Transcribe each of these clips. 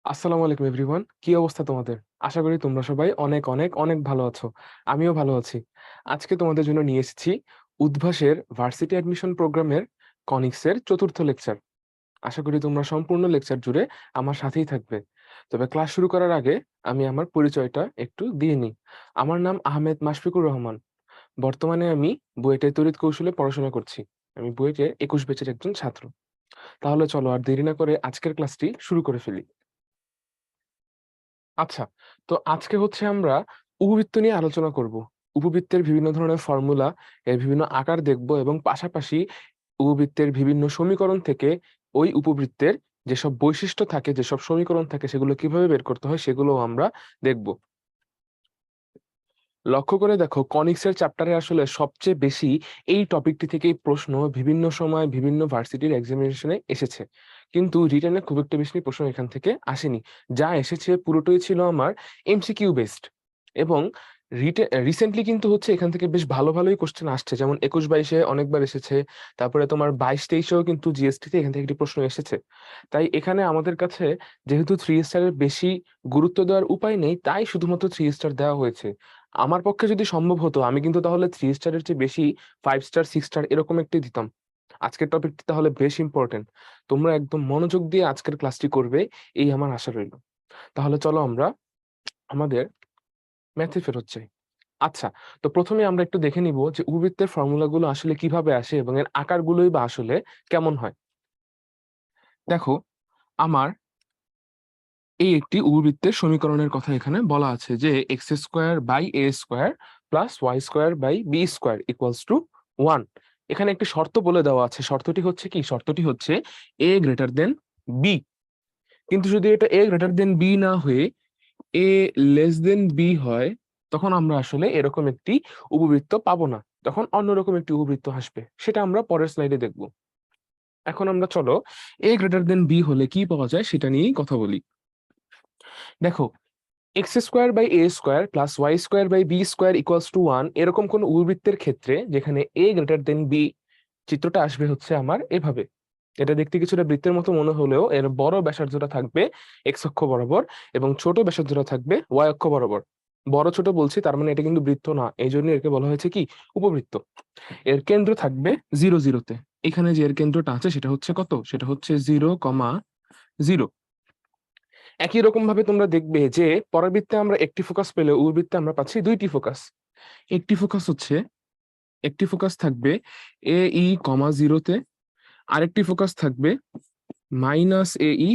আসসালামু আলাইকুম এভরিওয়ান, কি অবস্থা তোমাদের? আশা করি তোমরা সবাই অনেক অনেক অনেক ভালো আছো। আমিও ভালো আছি। আজকে তোমাদের জন্য নিয়ে এসেছি উদ্ভাসের ভার্সিটি অ্যাডমিশন প্রোগ্রামের কনিক্সের চতুর্থ লেকচার। আশা করি তোমরা সম্পূর্ণ লেকচার জুড়ে আমার সাথেই থাকবে। তবে ক্লাস শুরু করার আগে আমি আমার পরিচয়টা একটু দিয়ে নিই। আমার নাম আহমেদ মাশফিকুর রহমান। বর্তমানে আমি বুয়েটের তড়িৎ কৌশলে পড়াশোনা করছি। আমি বুয়েটের ২১ ব্যাচের একজন ছাত্র। তাহলে চলো আর দেরি না করে আজকের ক্লাসটি শুরু করে ফেলি। আচ্ছা, তো আজকে হচ্ছে আমরা উপবৃত্ত নিয়ে আলোচনা করব। উপবৃত্তের বিভিন্ন ধরনের ফর্মুলা, এর বিভিন্ন আকার দেখব এবং পাশাপাশি উপবৃত্তের বিভিন্ন সমীকরণ থেকে ওই উপবৃত্তের যেসব বৈশিষ্ট্য থাকে, যেসব সমীকরণ থাকে সেগুলো কিভাবে বের করতে হয় সেগুলোও আমরা দেখব। লক্ষ্য করে দেখো কনিক্সের চ্যাপ্টারে আসলে সবচেয়ে বেশি এই টপিকটি থেকেই প্রশ্ন বিভিন্ন সময় বিভিন্ন ভার্সিটির এক্সামিনেশনে এসেছে। কিন্তু রিটেনে খুব একটা বেশি প্রশ্ন এখান থেকে আসেনি। যা এসেছে পুরোটাই ছিল আমার এমসিকিউ বেসড এবং রিসেন্টলি কিন্তু হচ্ছে এখান থেকে বেশ ভালো ভালোই কোশ্চেন আসছে। যেমন ২১-২২-এ অনেকবার এসেছে। তারপরে তোমার ২২-২৩-এও কিন্তু জিএসটিতে এখান থেকে একটি প্রশ্ন এসেছে। তাই এখানে আমাদের কাছে যেহেতু 3 স্টারের বেশি গুরুত্ব দেওয়ার উপায় নেই, তাই শুধুমাত্র 3 স্টার দেওয়া হয়েছে। আমার পক্ষে যদি সম্ভব হতো আমি কিন্তু তাহলে 3 স্টারের চেয়ে বেশি 5 স্টার, 6 স্টার এরকম একটি দিতাম। আজকের টপিকটি তাহলে বেশ ইম্পোর্টেন্ট। তোমরা একদম মনোযোগ দিয়ে আজকের ক্লাসটি করবে এই আমার আশা রইল। তাহলে চলো আমরা আমাদের ম্যাথে ফেরত যাই। আচ্ছা, তো ১ম এ আমরা একটু দেখে নিব যে উপবৃত্তের ফর্মুলাগুলো আসলে কিভাবে আসে এবং এর আকারগুলোই বা আসলে কেমন হয়। দেখো, আমার এই একটি উপবৃত্তের সমীকরণের কথা এখানে বলা আছে যে x square by a square plus Y square by b square equals to 1। এখানে একটি শর্ত বলে দেওয়া আছে। শর্তটি হচ্ছে কি? শর্তটি হচ্ছে এ গ্রেটার দেন বি। কিন্তু যদি এটা এ গ্রেটার দেন বি না হয়ে এ লেস দেন বি হয়, তখন আমরা আসলে এরকম একটি উপবৃত্ত পাবো না। তখন অন্যরকম একটি উপবৃত্ত আসবে। সেটা আমরা পরের স্লাইডে দেখব। এখন আমরা চলো এ গ্রেটার দেন বি হলে কি পাওয়া যায় সেটা নিয়েই কথা বলি। দেখো, x square by a square plus Y square by b square equals to 1 এরকম কোন উপবৃত্তের ক্ষেত্রে যেখানে এ গ্রেটার দেন বি, চিত্রটা আসবে হচ্ছে আমার এভাবে। এটা দেখতে কিছুটা বৃত্তের মতো মনে হলেও এর বড় ব্যাসার্ধটা থাকবে এক্স অক্ষ বরাবর এবং ছোট ব্যাসার্ধটা থাকবে ওয়াই অক্ষ বরাবর। বড় ছোট বলছি তার মানে এটা কিন্তু বৃত্ত না, এই জন্য একে বলা হয়েছে কি? উপবৃত্ত। এর কেন্দ্র থাকবে 0, 0-তে। এখানে যে এর কেন্দ্রটা আছে সেটা হচ্ছে কত? সেটা হচ্ছে 0, 0। একই রকম ভাবে তোমরা দেখবে যে পরের বৃত্তে আমরা একটি ফোকাস পেলে উপবৃত্তে আমরা পাচ্ছি দুইটি ফোকাস। একটি ফোকাস হচ্ছে একটি ফোকাস থাকবে AE, 0-তে, আরেকটি ফোকাস থাকবে -AE,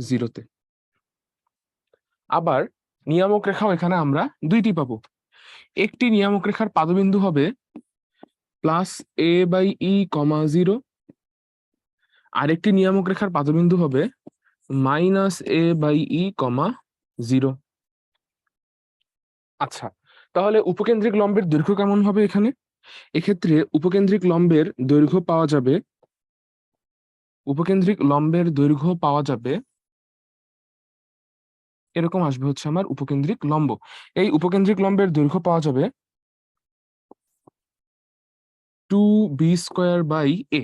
0-তে। আবার নিয়ামক রেখাও এখানে আমরা দুইটি পাবো। একটি নিয়ামক রেখার পাদবিন্দু হবে +A/E, 0। আরেকটি নিয়ামক রেখার পাদবিন্দু হবে -A/E, 0। আচ্ছা, তাহলে উপকেন্দ্রিক লম্বের দৈর্ঘ্য কেমন হবে এখানে? এক্ষেত্রে উপকেন্দ্রিক লম্বের দৈর্ঘ্য পাওয়া যাবে এরকম আসবে হচ্ছে আমার উপকেন্দ্রিক লম্ব। এই উপকেন্দ্রিক লম্বের দৈর্ঘ্য পাওয়া যাবে 2b² বাই a।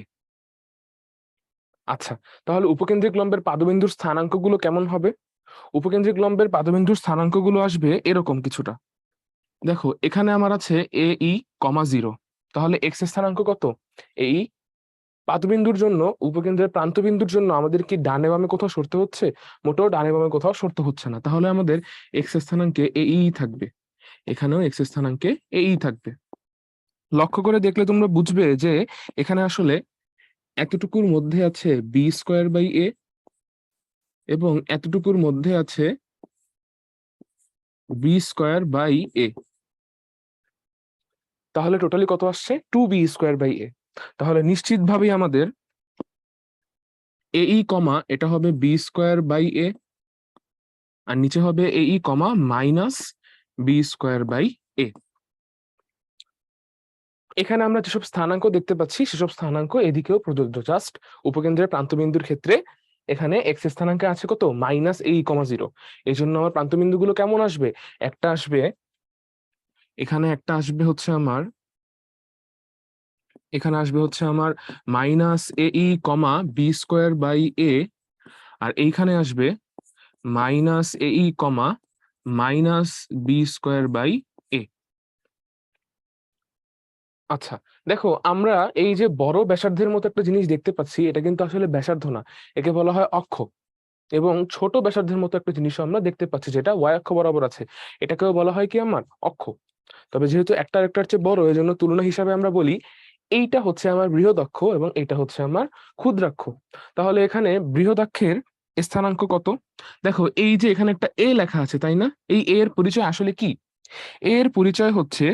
আচ্ছা, তাহলে উপকেন্দ্রিক লম্বের পাদবিন্দুর স্থানাঙ্কগুলো কেমন হবে? উপকেন্দ্রিক লম্বের পাদবিন্দুর স্থানাঙ্কগুলো আসবে এরকম কিছুটা। দেখো, এখানে আমার আছে AE, 0। তাহলে এক্স এর স্থানাঙ্ক কত? এই পাদবিন্দুর জন্য, উপকেন্দ্রের প্রান্তবিন্দুর জন্য আমাদের কি ডানে বামে কোথাও সরতে হচ্ছে? মোটেও ডানে বামে কোথাও সরতে হচ্ছে না। তাহলে আমাদের এক্স এর স্থানাঙ্কে এই থাকবে। এখানেও এক্স এর স্থানাঙ্কে এই থাকবে। লক্ষ্য করে দেখলে তোমরা বুঝবে যে এখানে আসলে এতটুকুর মধ্যে আছে b²/a এবং এতটুকুর মধ্যে আছে b²/a। তাহলে টোটালি কত আসছে? 2b²/a। তাহলে নিশ্চিতভাবেই আমাদের AE, এটা হবে b²/a আর নিচে হবে AE, -b²/a। এখানে আমরা যেসব স্থানাঙ্ক দেখতে পাচ্ছি সেসব স্থানাঙ্ক এদিকেও প্রযোজ্য। জাস্ট উপকেন্দ্রের প্রান্তবিন্দুর ক্ষেত্রে এখানে এক্স স্থানাঙ্কে আছে কত? -AE, 0। এই জন্য আমার প্রান্তবিন্দুগুলো কেমন আসবে? একটা আসবে এখানে, একটা আসবে হচ্ছে আমার এখানে আসবে হচ্ছে আমার -AE, b²/a আর এইখানে আসবে minus A E comma minus B square by A. আচ্ছা, দেখো আমরা এই যে বড় ব্যাসার্ধের মতো একটা জিনিস দেখতে পাচ্ছি, এটা কিন্তু আসলে ব্যাসার্ধ না, একে বলা হয় অক্ষ। এবং ছোট ব্যাসার্ধের মতো একটা জিনিস আমরা দেখতে পাচ্ছি যেটা ওয়াই অক্ষ বরাবর আছে, এটাকেও বলা হয় কি আমার অক্ষ। তবে যেহেতু একটা আরেকটার চেয়ে বড়, এই জন্য তুলনা হিসাবে আমরা বলি এইটা হচ্ছে আমার বৃহদাক্ষ এবং এইটা হচ্ছে আমার ক্ষুদ্রাক্ষ। তাহলে এখানে বৃহদাক্ষের স্থানাঙ্ক কত? দেখো এই যে এখানে একটা এ লেখা আছে, তাই না? এই এ এর পরিচয় আসলে কি? এর পরিচয় হচ্ছে,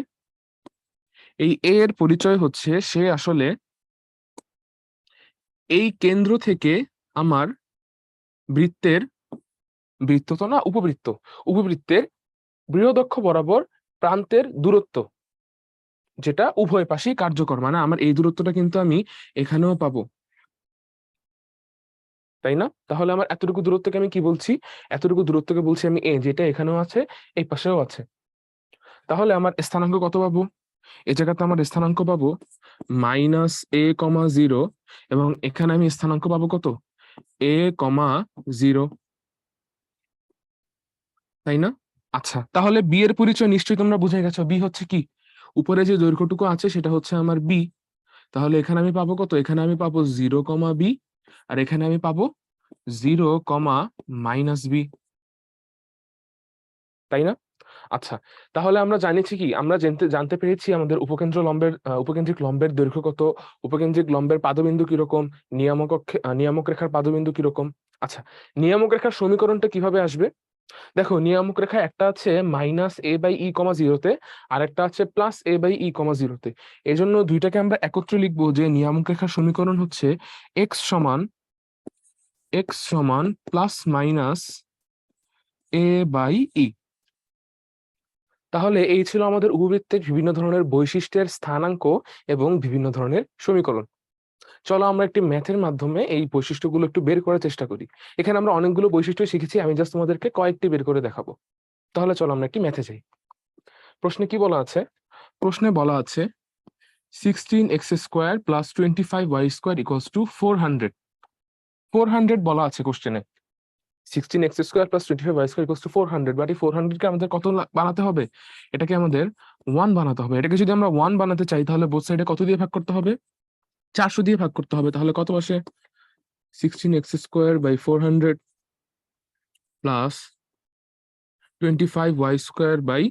এই এর পরিচয় হচ্ছে সে আসলে এই কেন্দ্র থেকে আমার বৃত্তের, বৃত্ত তো না, উপবৃত্ত, উপবৃত্তের বৃহদক্ষ বরাবর প্রান্তের দূরত্ব, যেটা উভয় পাশেই কার্যকর, মানে আমার এই দূরত্বটা কিন্তু আমি এখানেও পাবো, তাই না? তাহলে আমার এতটুকু দূরত্বকে আমি কি বলছি? এতটুকু দূরত্বকে বলছি আমি এ, যেটা এখানেও আছে এই পাশেও আছে। তাহলে আমার স্থানাঙ্ক কত পাবো? এই জায়গাতে আমার স্থানাঙ্ক পাবো মাইনাস এ কমা জিরো, এবং এখানে আমি স্থানাঙ্ক পাবো কত? এ কমা জিরো, তাই না? আচ্ছা, তাহলে বি এর পরিচয় নিশ্চয়ই তোমরা বুঝে গেছো। বি হচ্ছে কি? উপরে যে দৈর্ঘ্যটুকু আছে সেটা হচ্ছে আমার বি। তাহলে এখানে আমি পাবো কত? এখানে আমি পাবো জিরো কমা বি, আর এখানে আমি পাবো জিরো কমা মাইনাস বি, তাই না? আচ্ছা, তাহলে আমরা জানিছি কি, আমরা জানতে জানতে পেরেছি আমাদের উপকেন্দ্র লম্বের উপকেন্দ্রিক লম্বের দৈর্ঘ্য কত, উপকেন্দ্রিক লম্বের পাদবিন্দু কিরকম, নিয়ামক রেখার পাদবিন্দু কিরকম। আচ্ছা, নিয়ামক রেখার সমীকরণটা কিভাবে আসবে? দেখো, নিয়ামক রেখা একটা আছে মাইনাস এ বাই ই কমা জিরোতে, আর একটা আছে প্লাস এ বাই ই কমা জিরোতে। এই জন্য দুইটাকে আমরা একত্রে লিখবো যে নিয়ামক রেখার সমীকরণ হচ্ছে এক্স সমান প্লাস মাইনাস এ বাই ই। তাহলে এই ছিল আমাদের উপবৃত্তের বিভিন্ন ধরনের বৈশিষ্ট্যের স্থানাঙ্ক এবং বিভিন্ন ধরনের সমীকরণ। চলো আমরা একটি ম্যাথের মাধ্যমে এই বৈশিষ্ট্যগুলো একটু বের করার চেষ্টা করি। এখানে আমরা অনেকগুলো বৈশিষ্ট্য শিখেছি, আমি জাস্ট তোমাদেরকে কয়েকটি বের করে দেখাবো। তাহলে চলো আমরা একটি ম্যাথে যাই। প্রশ্নে কি বলা আছে? প্রশ্নে বলা আছে 16x² plus 25y² equals to 400। 400 বলা আছে কোশ্চেনে। 16x² plus 25y² equals to 400, but এই 400 কে আমাদের কত বানাতে হবে? এটাকে আমাদের 1 বানাতে হবে। এটাকে যদি আমরা 1 বানাতে চাই তাহলে বোথ সাইডে কত দিয়ে ভাগ করতে হবে? 400 দিয়ে ভাগ করতে হবে। তাহলে কত আসে? 16x² by 400 plus 25y² by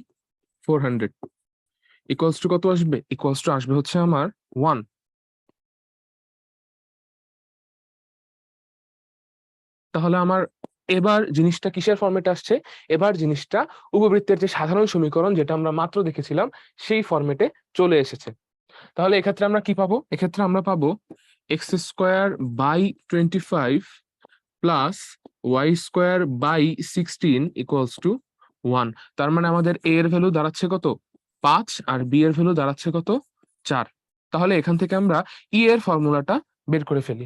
400 equals to কত আসবে? ইকুয়ালস টু আসবে হচ্ছে আমার 1। তাহলে আমার এবার জিনিসটা কিসের ফরম্যাটে আসছে? এবার জিনিসটা উপবৃত্তের যে সাধারণ সমীকরণ যেটা আমরা মাত্র দেখেছিলাম সেই ফরম্যাটে চলে এসেছে। তাহলে এক্ষেত্রে আমরা কি পাবো? এক্ষেত্রে আমরা পাবো x² by 25 plus y² by 16 equals to 1। তার মানে আমাদের a এর ভ্যালু দাঁড়াচ্ছে কত? 5, আর b এর ভ্যালু দাঁড়াচ্ছে কত? 4। তাহলে এখান থেকে আমরা e এর ফর্মুলাটা বের করে ফেলি।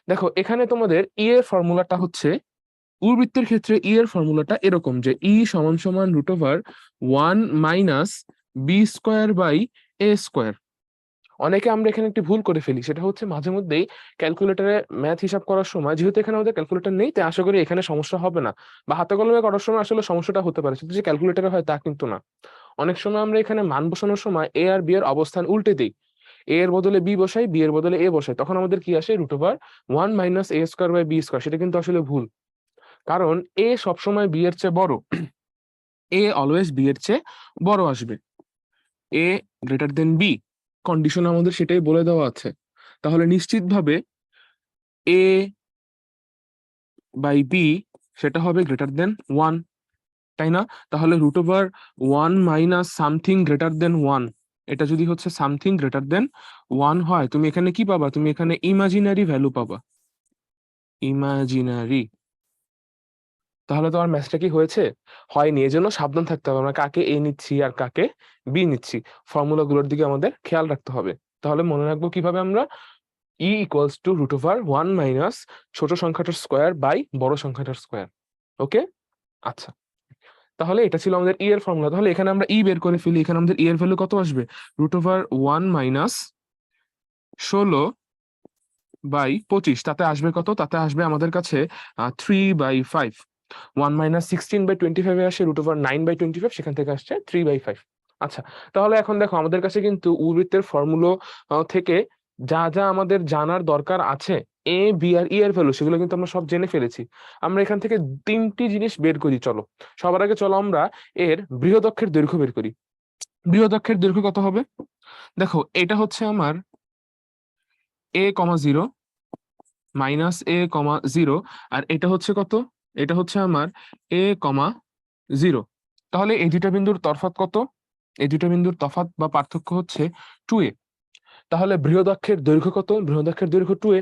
দেখো, এখানে তোমাদের ই এর ফর্মুলাটা হচ্ছে, উপবৃত্তের ক্ষেত্রে ই এর ফর্মুলাটা এরকম যে ই সমান সমান √1 minus B square by a square. অনেকে আমরা এখানে একটি ভুল করে ফেলি, সেটা হচ্ছে মাঝে মধ্যেই ক্যালকুলেটরে ম্যাথ হিসাব করার সময়, যেহেতু এখানে আমাদের ক্যালকুলেটর নেই তাই আশা করি এখানে সমস্যা হবে না, বা হাতে কলমে করার সময় আসলে সমস্যাটা হতে পারে, শুধু যে ক্যালকুলেটরে হয় তা কিন্তু না। অনেক সময় আমরা এখানে মান বসানোর সময় এ আর বি এর অবস্থান উল্টে দিই, এ এর বদলে বি বসাই, বি এর বদলে এ বসাই, তখন আমাদের কি আসে? √1 মাইনাস a² বাই b²। সেটা কিন্তু আসলে ভুল, কারণ এ সবসময় বি এর চেয়ে বড়, এ অলওয়েজ বি এর চেয়ে বড় আসবে, এ গ্রেটার দেন বি, কন্ডিশন আমাদের সেটাই বলে দেওয়া আছে। তাহলে নিশ্চিতভাবে এ বাই বি সেটা হবে গ্রেটার দেন 1, তাই না? তাহলে √1 মাইনাস সামথিং গ্রেটার দেন 1, এটা যদি হচ্ছে সামথিং গ্রেটার দেন 1 হয়, তুমি এখানে কি পাবা? তুমি এখানে ইমাজিনারি ভ্যালু পাবা, ইমাজিনারি। তাহলে তোমার ম্যাথটা কি হয়েছে? হয়নি। এজন্য সাবধান থাকতে হবে আমরা কাকে এ নিচ্ছি আর কাকে বি নিচ্ছি, ফর্মুলাগুলোর দিকে আমাদের খেয়াল রাখতে হবে। তাহলে মনে রাখবো কিভাবে আমরা? ই ইকুয়ালস টু √1 মাইনাস ছোট সংখ্যাটার স্কোয়ার বাই বড় সংখ্যাটার স্কোয়ার। ওকে, আচ্ছা, তাহলে এটা ছিল আমাদের ই এর ফর্মুলা। তাহলে এখানে আমরা ই বের করে ফেলি। এখানে আমাদের ই এর ভ্যালু কত আসবে? √1 মাইনাস 16/25, তাতে আসবে কত? তাতে আসবে আমাদের কাছে 3/5। 1 - 16/25 আসে √9/25, সেখান থেকে আসছে 3/5। আচ্ছা, তাহলে এখন দেখো আমাদের কাছে কিন্তু উপবৃত্তের ফর্মুলা থেকে যা যা আমাদের জানার দরকার আছে, এ বি আর ই এর ভ্যালু, সেগুলো কিন্তু আমরা সব জেনে ফেলেছি। আমরা এখান থেকে তিনটি জিনিস বের করি। চলো, সবার আগে চলো আমরা এর বৃহদক্ষের দৈর্ঘ্য বের করি। বৃহদক্ষের দৈর্ঘ্য কত হবে? দেখো, এটা হচ্ছে আমার a,0 -a,0, আর এটা হচ্ছে কত? এটা হচ্ছে আমার a,0। তাহলে এই দুইটা বিন্দুর তফাৎ কত? এই দুইটা বিন্দুর তফাৎ বা পার্থক্য হচ্ছে 2a। তাহলে বৃহদাক্ষের দৈর্ঘ্য কত? বৃহদাক্ষের দৈর্ঘ্য 2a।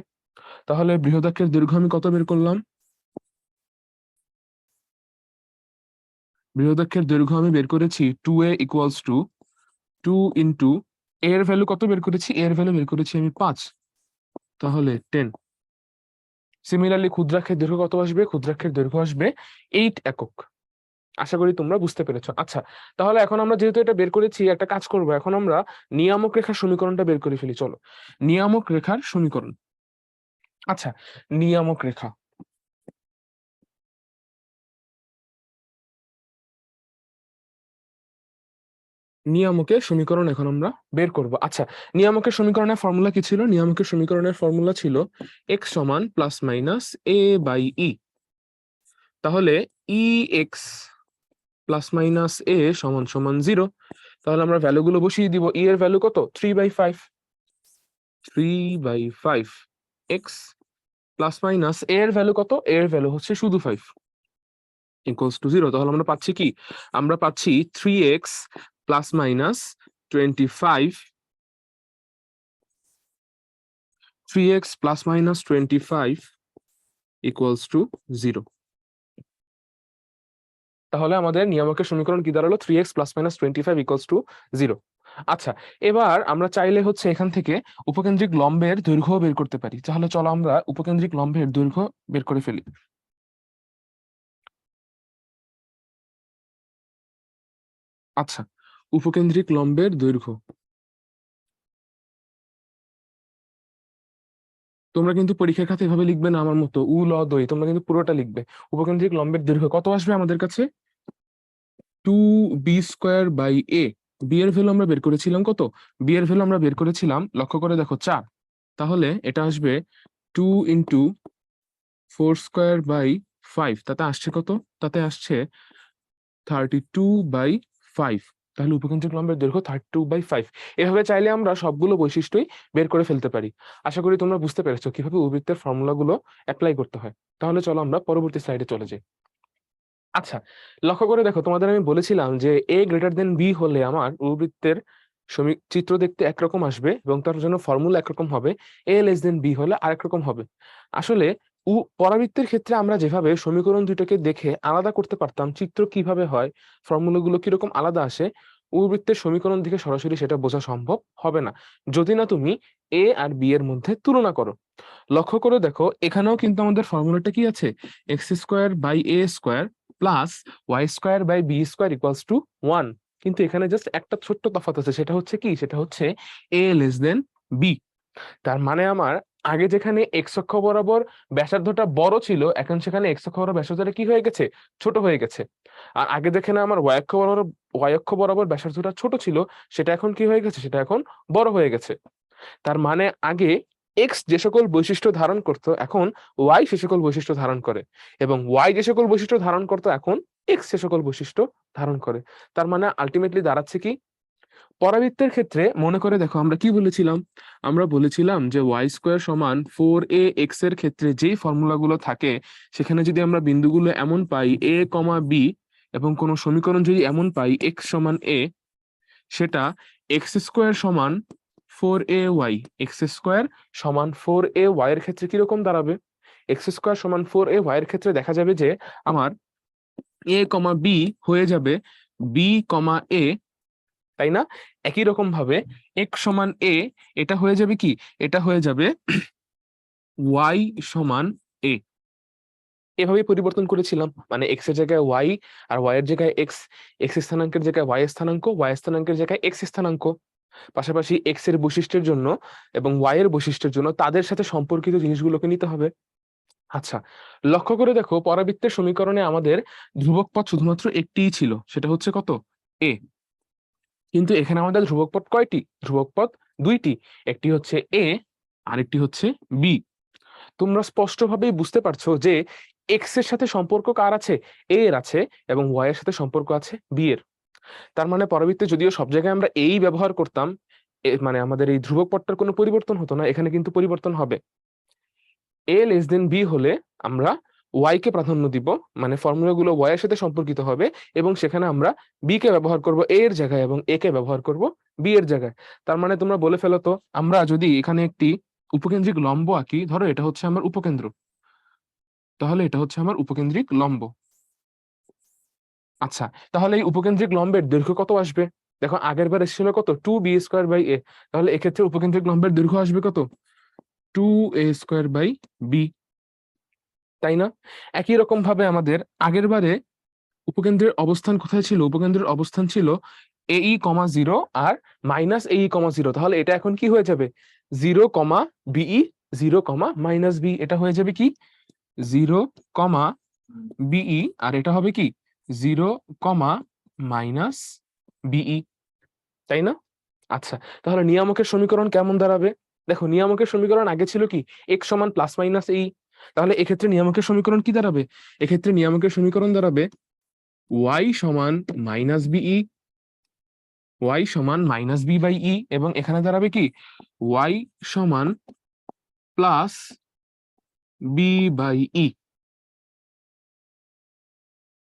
তাহলে বৃহদাক্ষের দৈর্ঘ্য আমি কত বের করলাম? বৃহদাক্ষের দৈর্ঘ্য আমি বের করেছি 2a = 2 ইন্টু এর ভ্যালু কত বের করেছি? এর ভ্যালু বের করেছি আমি 5, তাহলে 10। সিমিলারলি ক্ষুদ্রাক্ষের দৈর্ঘ্য কত আসবে? ক্ষুদ্রাক্ষের দৈর্ঘ্য আসবে 8 একক। আশা করি তোমরা বুঝতে পেরেছো। আচ্ছা, তাহলে এখন আমরা যেহেতু এটা বের করেছি, একটা কাজ করব, এখন আমরা নিয়ামক রেখার সমীকরণটা বের করে ফেলি। চলো, নিয়ামক রেখার সমীকরণ। আচ্ছা, নিয়ামক রেখা, নিয়ামকের সমীকরণ এখন আমরা বের করব। আচ্ছা, নিয়ামকের সমীকরণের ফর্মুলা কি ছিল? নিয়ামকের সমীকরণের ফর্মুলা ছিল x সমান +- a/e। তাহলে e(x +- a সমান 0। তাহলে আমরা ভ্যালুগুলো বসিয়ে দিব। e এর ভ্যালু কত? 3/5। 3/5 x +- a এর ভ্যালু কত? a এর ভ্যালু হচ্ছে শুধু 5 = 0। তাহলে আমরা পাচ্ছি কি? আমরা পাচ্ছি 3x +- 25 3x +- 25 = 0। তাহলে আমাদের নিয়ামকের সমীকরণ কি দাঁড়ালো? 3x +- 25 = 0। আচ্ছা, এবার আমরা চাইলে হচ্ছে এখান থেকে উপকেন্দ্রিক লম্বের দৈর্ঘ্য বের করতে পারি। তাহলে চলো আমরা উপকেন্দ্রিক লম্বের দৈর্ঘ্য বের করে ফেলি। আচ্ছা, উপকেন্দ্রিক লম্বের দৈর্ঘ্য তোমরা কিন্তু পরীক্ষার খাতে এভাবে লিখবে না আমার মতো ল দই, তোমরা কিন্তু পুরোটা লিখবে। উপকেন্দ্রিক লম্বের দৈর্ঘ্য কত আসবে আমাদের কাছে? 2b²/a। বি এর ভ্যালু আমরা বের করেছিলাম কত? বি এর ভ্যালু আমরা বের করেছিলাম, লক্ষ্য করে দেখো, 4। তাহলে এটা আসবে 2 ইন্টু 4²/5। তাতে আসছে কত? তাতে আসছে 32/5। তাহলে উপকেন্দ্রিক লম্বের দৈর্ঘ্য 32/5। এভাবে চাইলে আমরা সবগুলো বৈশিষ্ট্যই বের করে ফেলতে পারি। আশা করি তোমরা বুঝতে পেরেছো কিভাবে উপবৃত্তের ফর্মুলাগুলো অ্যাপ্লাই করতে হয়। তাহলে চলো আমরা পরবর্তী স্লাইডে চলে যাই। আচ্ছা, লক্ষ্য করে দেখো, তোমাদের আমি বলেছিলাম যে a b হলে আমার উপবৃত্তের চিত্র দেখতে একরকম আসবে এবং তার জন্য ফর্মুলা একরকম হবে। a<b হলে আরেক রকম হবে। আসলে পরাবৃত্তের ক্ষেত্রে আমরা যেভাবে সমীকরণ দুটোকে দেখে আলাদা করতে পারতাম, চিত্র কিভাবে হয়, ফর্মুলাগুলো কিরকম আলাদা আসে, উপবৃত্তের সমীকরণ থেকে সরাসরি সেটা বোঝা সম্ভব হবে না যদি না তুমি a আর b এর মধ্যে তুলনা করো। লক্ষ্য করে দেখো, এখানেও কিন্তু আমাদের ফর্মুলাটা কি আছে? x² / a² +y² / b² = 1। কিন্তু এখানে জাস্ট একটা ছোট্ট তফাৎ আছে, সেটা হচ্ছে কি? সেটা হচ্ছে a<b। তার মানে আমার আগে যেখানে এক্স অক্ষ বরাবর ব্যাসার্ধটা বড় ছিল, এখন সেখানে এক্স অক্ষ বরাবর ব্যাসার্ধটা কি হয়ে গেছে? ছোট হয়ে গেছে। আর আগে যেখানে আমার ওয়াই অক্ষ বরাবর ব্যাসার্ধটা ছোট ছিল, সেটা এখন কি হয়ে গেছে? সেটা এখন বড় হয়ে গেছে। তার মানে আগে এক্স যে সকল বৈশিষ্ট্য ধারণ করত, এখন ওয়াই সে সকল বৈশিষ্ট্য ধারণ করে, এবং ওয়াই যে সকল বৈশিষ্ট্য ধারণ করত, এখন এক্স সে সকল বৈশিষ্ট্য ধারণ করে। তার মানে আলটিমেটলি দাঁড়াচ্ছে কি? পরাবৃত্তের ক্ষেত্রে মনে করে দেখো, আমরা কি বলেছিলাম? আমরা বলেছিলাম যে y² = 4ax এর ক্ষেত্রে যেই ফর্মুলাগুলো থাকে, সেখানে যদি আমরা বিন্দুগুলো এমন পাই a, b, এবং কোন সমীকরণ যদি এমন পাই x = a, সেটা x² = 4ay। x² = 4ay এর ক্ষেত্রে কিরকম দাঁড়াবে? x² = 4ay এর ক্ষেত্রে দেখা যাবে যে আমার a, b হয়ে যাবে b, a, তাই না? একই রকম ভাবে x = a, এটা হয়ে যাবে কি? এটা হয়ে যাবে y = a। এভাবে পরিবর্তন করেছিলাম, মানে x এর জায়গায় y আর y এর জায়গায় x, x স্থানাঙ্কের জায়গায় y স্থানাঙ্ক, y স্থানাঙ্কের জায়গায় x স্থানাঙ্ক। পাশাপাশি x এর বৈশিষ্ট্যের জন্য এবং y এর বৈশিষ্ট্যের জন্য তাদের সাথে সম্পর্কিত জিনিসগুলোকে নিতে হবে। আচ্ছা, লক্ষ্য করে দেখো পরাবৃত্তের সমীকরণে আমাদের ধ্রুবক পদ শুধুমাত্র একটিই ছিল, সেটা হচ্ছে কত? এ। কিন্তু এখানে আমাদের ধ্রুবক পদ কয়টি? ধ্রুবক পদ দুইটি, একটি হচ্ছে এ, আরেকটি হচ্ছে বি। তোমরা স্পষ্টভাবেই বুঝতে পারছো যে এক্স এর সাথে সম্পর্ক কার আছে? এ এর আছে, এবং ওয়াই এর সাথে সম্পর্ক আছে বি এর। তার মানে পরবর্তীতে যদিও সব জায়গায় আমরা এই ব্যবহার করতাম, মানে আমাদের এই ধ্রুবক পদটার কোনো পরিবর্তন হতো না, এখানে কিন্তু পরিবর্তন হবে। এ লেস দেন বি হলে আমরা ওয়াই কে প্রাধান্য দিব, মানে ফর্মুলাগুলো ওয়াই এর সাথে সম্পর্কিত হবে, এবং সেখানে আমরা বি কে ব্যবহার করব এ এর জায়গায় এবং এ কে ব্যবহার করব বি এর জায়গায়। তার মানে তোমরা বলে ফেলো তো, আমরা যদি এখানে একটি উপকেন্দ্রিক লম্ব আঁকি, ধরো এটা হচ্ছে আমার উপকেন্দ্র, তাহলে এটা হচ্ছে আমার উপকেন্দ্রিক লম্ব। আচ্ছা, তাহলে এই উপকেন্দ্রিক লম্বের দৈর্ঘ্য কত আসবে? দেখো আগের বার এসেছিল কত? 2b² by a। তাহলে এক্ষেত্রে উপকেন্দ্রিক লম্বের দৈর্ঘ্য আসবে কত? 2a² বাই b, তাই না? একই রকম ভাবে আমাদের আগের বারে উপকেন্দ্রের অবস্থান কোথায় ছিল? উপকেন্দ্রের অবস্থান ছিল AE,0 আর -AE,0। তাহলে এটা এখন কি হয়ে যাবে? 0,BE, 0,-B। এটা হয়ে যাবে কি? 0,BE, আর এটা হবে কি? 0,-BE, তাই না? আচ্ছা, তাহলে নিয়ামকের সমীকরণ কেমন দাঁড়াবে? দেখো নিয়ামকের সমীকরণ আগে ছিল কি? x সমান +-AE। তাহলে এক্ষেত্রে নিয়ামকের সমীকরণ কি দাঁড়াবে? এক্ষেত্রে নিয়ামকের সমীকরণ দাঁড়াবে y সমান -BE, y সমান -B/E, এবং এখানে দাঁড়াবে কি? y সমান +B/E।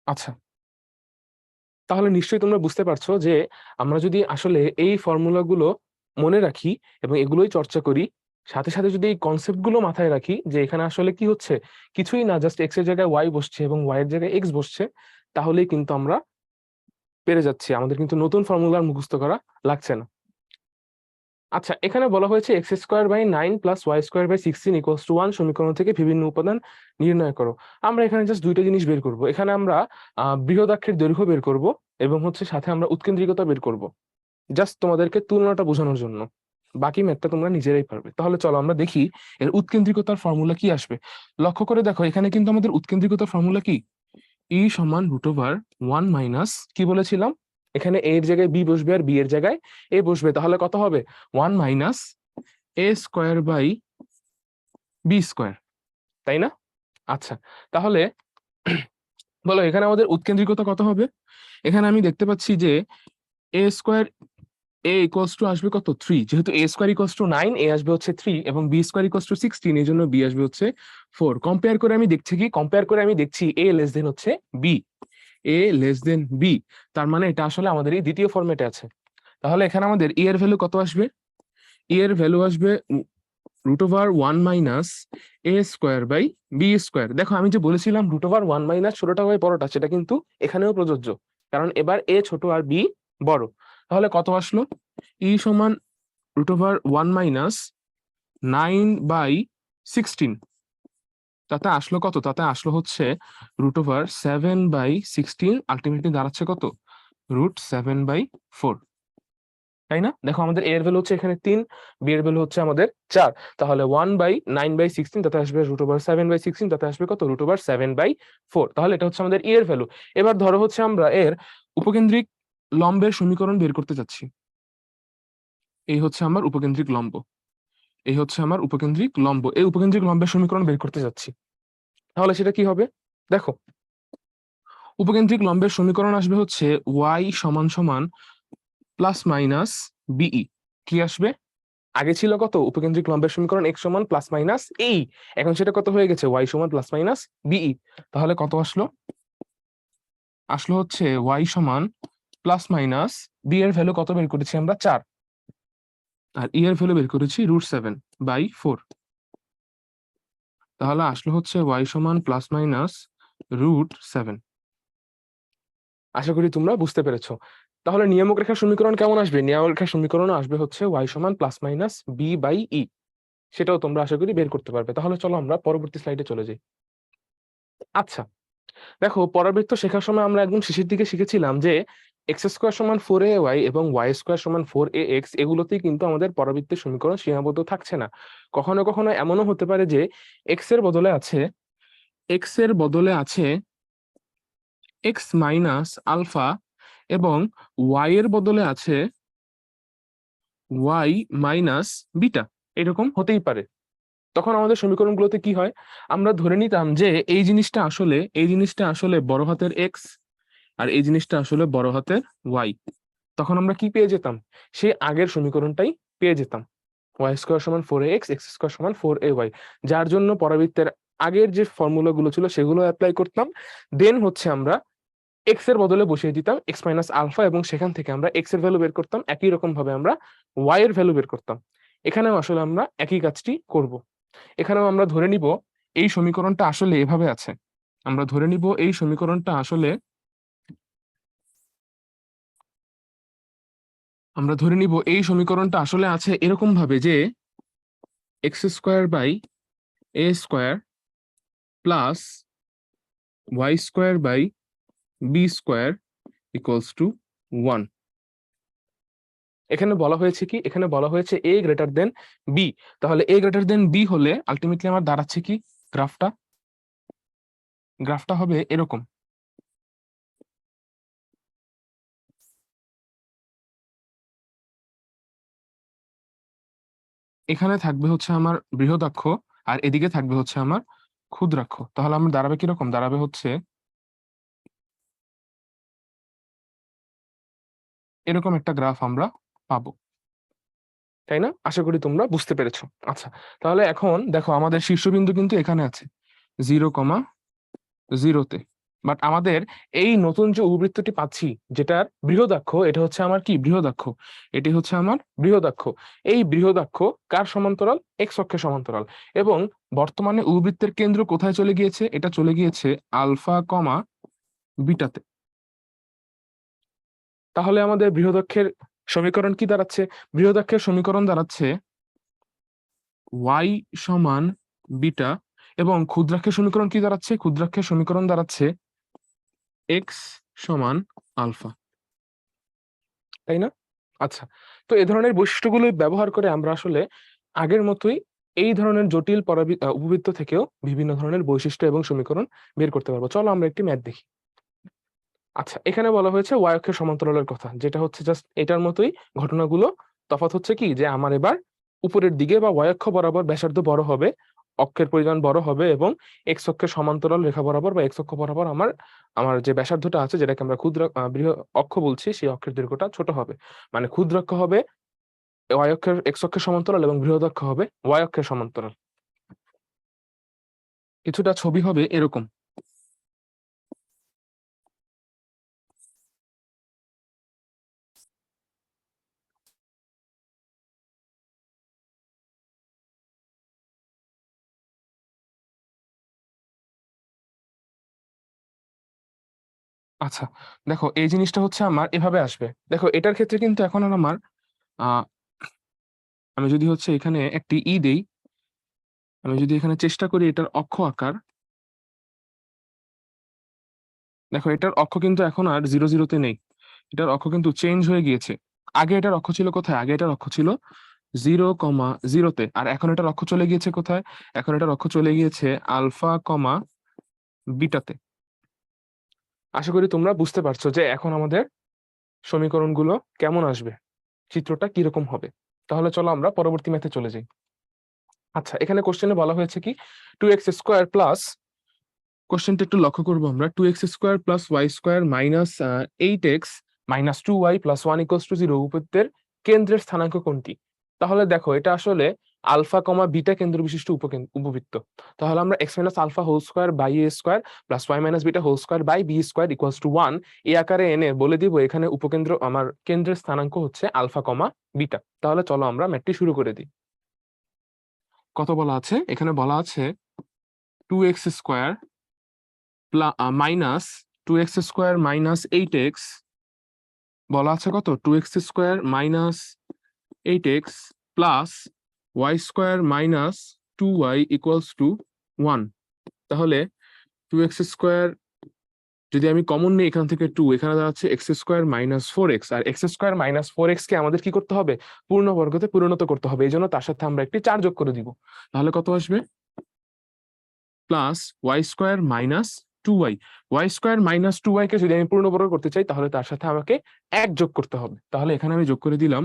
আচ্ছা, তাহলে নিশ্চয়ই তোমরা বুঝতে পারছো যে আমরা যদি আসলে এই ফর্মুলাগুলো মনে রাখি এবং এগুলোই চর্চা করি, সাথে সাথে যদি এই কনসেপ্ট গুলো মাথায় রাখি যে এখানে আসলে কি হচ্ছে, কিছুই না, জাস্ট এক্স এর জায়গায় ওয়াই বসছে এবং ওয়াই এর জায়গায় এক্স বসছে, তাহলেই কিন্তু আমরা পেরে যাচ্ছি, আমাদের কিন্তু নতুন ফর্মুলার মুখস্থ করা লাগছে না। আচ্ছা, এখানে বলা হয়েছে x² by 9 plus y² by 16 = 1 সমীকরণ থেকে বিভিন্ন উপাদান নির্ণয় করো। আমরা এখানে জাস্ট দুইটা জিনিস বের করব। এখানে আমরা বৃহদাক্ষের দৈর্ঘ্য বের করব, এবং হচ্ছে সাথে আমরা উৎকেন্দ্রিকতা বের করব, জাস্ট তোমাদেরকে তুলনাটা বোঝানোর জন্য। বাকি ম্যাথটা তোমরা নিজেরাই পারবে। তাহলে চলো আমরা দেখি এর উৎকেন্দ্রিকতার ফর্মুলা কি আসবে। লক্ষ্য করে দেখো এখানে কিন্তু আমাদের উৎকেন্দ্রিকতার ফর্মুলা কি? E সমান √1 মাইনাস, কি বলেছিলাম? এখানে a এর জায়গায় b বসবে আর b এর জায়গায় a বসবে, তাহলে কত হবে? 1 মাইনাস a²/b², তাই না? আচ্ছা, তাহলে বলো এখানে আমাদের উৎকেন্দ্রিকতা কত হবে? এখানে আমি দেখতে পাচ্ছি যে a² আসবে কত? 3। যেহেতু a²=9, a আসবে হচ্ছে 3, এবং b² = 16, এই জন্য b আসবে হচ্ছে 4। কম্পেয়ার করে আমি দেখছি কি? কম্পেয়ার করে আমি দেখছি a লেস দেন হচ্ছে b, a less than b। তার মানে এটা আসলে আমাদের এই দ্বিতীয় ফরম্যাটে আছে। তাহলে এখানে আমাদের e এর ভ্যালু কত আসবে? e এর ভ্যালু আসবে √1 মাইনাস a²/b²। দেখো আমি যে বলেছিলাম √1 মাইনাস ছোটটা হয় বড়টা, সেটা কিন্তু এখানেও প্রযোজ্য, কারণ এবার a ছোট আর b বড়। তাহলে কত আসলো? e সমান √1 মাইনাস 9/16। তাতে আসলো কত? তাতে আসলো হচ্ছে √7/16, আলটিমেটলি দাঁড়াচ্ছে কত? √7/4, তাই না? দেখো আমাদের a এর ভ্যালু হচ্ছে এখানে 3, b এর ভ্যালু হচ্ছে আমাদের 4। তাহলে 1/9/16, তাতে আসবে √7/16, তাতে আসবে কত? √7/4। তাহলে এটা হচ্ছে আমাদের e এর ভ্যালু। এবার ধরো হচ্ছে আমরা এর উপকেন্দ্রিক লম্বের সমীকরণ বের করতে যাচ্ছি। এই হচ্ছে আমার উপকেন্দ্রিক লম্ব, এই হচ্ছে আমার উপকেন্দ্রিক লম্ব, এই উপকেন্দ্রিক লম্বের সমীকরণ বের করতে যাচ্ছি। তাহলে সেটা কি হবে? দেখো উপকেন্দ্রিক লম্বের সমীকরণ আসবে হচ্ছে y সমান সমান +-BE। কি আসবে? আগে ছিল কত? উপকেন্দ্রিক লম্বের সমীকরণ x সমান +-AE, এখন সেটা কত হয়ে গেছে? y সমান +-BE। তাহলে কত আসলো? আসলো হচ্ছে y সমান +-b এর ভ্যালু কত বের করেছি আমরা? 4, আর e এর ভ্যালু বের করেছি √7/4। তাহলে আসলো হচ্ছে y সমান +-√7। আশা করি তোমরা বুঝতে পেরেছো। তাহলে নিয়ামক রেখার সমীকরণ কেমন আসবে? নিয়ামক রেখার সমীকরণ আসবে হচ্ছে y সমান +-b/e। সেটাও তোমরা আশা করি বের করতে পারবে। তাহলে চলো আমরা পরবর্তী স্লাইডে চলে যাই। আচ্ছা, দেখো পরাবৃত্ত শেখার সময় আমরা একদম শেষের দিকে শিখেছিলাম যে x² সমান 4ay এবং y² সমান 4ax, এগুলোতেই কিন্তু আমাদের পরাবৃত্তের সমীকরণ সীমাবদ্ধ থাকছে না। কখনো কখনো এমনও হতে পারে যে x এর বদলে আছে এক্স এর বদলে আছে এক্স মাইনাস আলফা এবং ওয়াই এর বদলে আছে ওয়াই মাইনাস বিটা, এরকম হতেই পারে। তখন আমাদের সমীকরণগুলোতে কি হয়, আমরা ধরে নিতাম যে এই জিনিসটা আসলে বড় হাতের এক্স আর এই জিনিসটা আসলে বড় হাতের ওয়াই। তখন আমরা কি পেয়ে যেতাম, সেই আগের সমীকরণটাই পেয়ে যেতাম, ওয়াই স্কোয়ার সমান 4ax, এক্স স্কোয়ার সমান 4ay, যার জন্য পরাবৃত্তের আগের যে ফর্মুলাগুলো ছিল সেগুলো অ্যাপ্লাই করতাম। দেন হচ্ছে আমরা এক্স এর বদলে বসিয়ে দিতাম এক্স মাইনাস আলফা এবং সেখান থেকে আমরা এক্স এর ভ্যালু বের করতাম, একই রকম ভাবে আমরা ওয়াই এর ভ্যালু বের করতাম। এখানেও আসলে আমরা একই কাজটি করব। এখানেও আমরা ধরে নিব এই সমীকরণটা আসলে এভাবে আছে, আমরা ধরে নিব এই সমীকরণটা আসলে আছে এরকম ভাবে যে x square by a square plus Y square by b square equals to 1। এখানে বলা হয়েছে কি, এখানে বলা হয়েছে এ গ্রেটার দেন বি। তাহলে এ গ্রেটার দেন বি হলে আলটিমেটলি আমার দাঁড়াচ্ছে কি, গ্রাফটা গ্রাফটা হবে এরকম। এখানে থাকবে হচ্ছে আমার বৃহদাক্ষ আর এদিকে থাকবে হচ্ছে আমার ক্ষুদ্রাক্ষ। তাহলে আমার দাঁড়াবে কিরকম, দাঁড়াবে হচ্ছে এরকম একটা গ্রাফ আমরা পাবো, তাই না? আশা করি তোমরা বুঝতে পেরেছো। আচ্ছা, তাহলে এখন দেখো আমাদের শীর্ষবিন্দু কিন্তু এখানে আছে 0,0-তে। বাট আমাদের এই নতুন যে উপবৃত্তটি পাচ্ছি যেটার বৃহদাক্ষ, এটা হচ্ছে আমার কি বৃহদাক্ষ, এটি হচ্ছে আমার বৃহদাক্ষ। এই বৃহদাক্ষ কার সমান্তরাল, এক্স অক্ষের সমান্তরাল। এবং বর্তমানে উপবৃত্তের কেন্দ্র কোথায় চলে গিয়েছে, এটা চলে গিয়েছে আলফা কমা বিটাতে। তাহলে আমাদের বৃহদাক্ষের সমীকরণ কি দাঁড়াচ্ছে, বৃহদাক্ষের সমীকরণ দাঁড়াচ্ছে ওয়াই সমান বিটা এবং ক্ষুদ্রাক্ষের সমীকরণ কি দাঁড়াচ্ছে, ক্ষুদ্রাক্ষের সমীকরণ দাঁড়াচ্ছে এক্স সমান আলফা, তাই না? আচ্ছা, তো এই ধরনের বৈশিষ্ট্যগুলো ব্যবহার করে আমরা আসলে আগের মতোই এই ধরনের জটিল উপবৃত্ত থেকেও বিভিন্ন ধরনের বৈশিষ্ট্য এবং সমীকরণ বের করতে পারবো। চলো আমরা একটি ম্যাথ দেখি। আচ্ছা, এখানে বলা হয়েছে ওয়াই অক্ষের সমান্তরালের কথা, যেটা হচ্ছে জাস্ট এটার মতোই ঘটনাগুলো। তফাৎ হচ্ছে কি যে আমার এবার উপরের দিকে বা ওয়াই অক্ষ বরাবর ব্যাসার্ধ বড় হবে, অক্ষের পরিমাণ বড় হবে এবং এক্স অক্ষের সমান্তরাল রেখা বরাবর বা এক্স অক্ষ বরাবর আমার আমার যে ব্যাসার্ধটা আছে যেটাকে আমরা ক্ষুদ্র বৃহৎ অক্ষ বলছি, সেই অক্ষের দৈর্ঘ্যটা ছোট হবে। মানে ক্ষুদ্রাক্ষ হবে ওয়াই অক্ষের এক্স অক্ষের সমান্তরাল এবং বৃহদাক্ষ হবে ওয়াই অক্ষের সমান্তরাল। কিছুটা ছবি হবে এরকম। আচ্ছা, দেখো এই জিনিসটা হচ্ছে আমার এভাবে আসবে। দেখো এটার ক্ষেত্রে কিন্তু এখন আর আমার আহ আমি যদি হচ্ছে এখানে একটি দেই, আমি যদি এখানে চেষ্টা করি এটার অক্ষ আকার, দেখো এটার অক্ষ কিন্তু এখন আর 0,0-তে নেই, এটার অক্ষ কিন্তু চেঞ্জ হয়ে গিয়েছে। আগে এটার অক্ষ ছিল কোথায়, আগে এটার অক্ষ ছিল 0,0-তে, আর এখন এটার অক্ষ চলে গিয়েছে কোথায়, এখন এটার অক্ষ চলে গিয়েছে আলফা কমা বিটাতে। আশা করি তোমরা বুঝতে পারছো যে এখন আমাদের সমীকরণগুলো কেমন আসবে, চিত্রটা কিরকম হবে। তাহলে চলো আমরা পরবর্তী ম্যাথে চলে যাই। আচ্ছা, এখানে কোশ্চেনে বলা হয়েছে কি 2x² প্লাস, কোশ্চেনটা একটু লক্ষ্য করবো আমরা, 2x² plus Y square minus 8x minus 2y plus 1 equals to 0 উপবৃত্তের কেন্দ্রের স্থানাঙ্ক কোনটি? তাহলে দেখো এটা আসলে আলফা কমা বিটা কেন্দ্র বিশিষ্ট উপবৃত্ত। তাহলে আমরা x minus alpha whole square by a square plus y minus beta whole square by b square equals to 1 এই আকারে এনে বলে দিব এখানে উপকেন্দ্র আমার কেন্দ্রের স্থানাঙ্ক হচ্ছে আলফা কমা বিটা। তাহলে চলো আমরা ম্যাথটি শুরু করে দিই। কত বলা আছে, এখানে বলা আছে 2x² minus 2x² minus 8x, বলা আছে কত 2x² minus 8x plus Y square minus 2y equals to 1। তাহলে 2x² যদি আমি কমন নিই এখান থেকে 2, এখানে দাঁড়াচ্ছে x² মাইনাস 4x, আর x² মাইনাস 4x কে আমাদের কি করতে হবে, পূর্ণবর্গতে পরিণত করতে হবে, এই জন্য তার সাথে আমরা একটি 4 যোগ করে দিব। তাহলে কত আসবে, plus Y square minus 2y। Y square minus 2y কে যদি আমি পূর্ণবর্গ করতে চাই তাহলে তার সাথে আমাকে 1 যোগ করতে হবে। তাহলে এখানে আমি যোগ করে দিলাম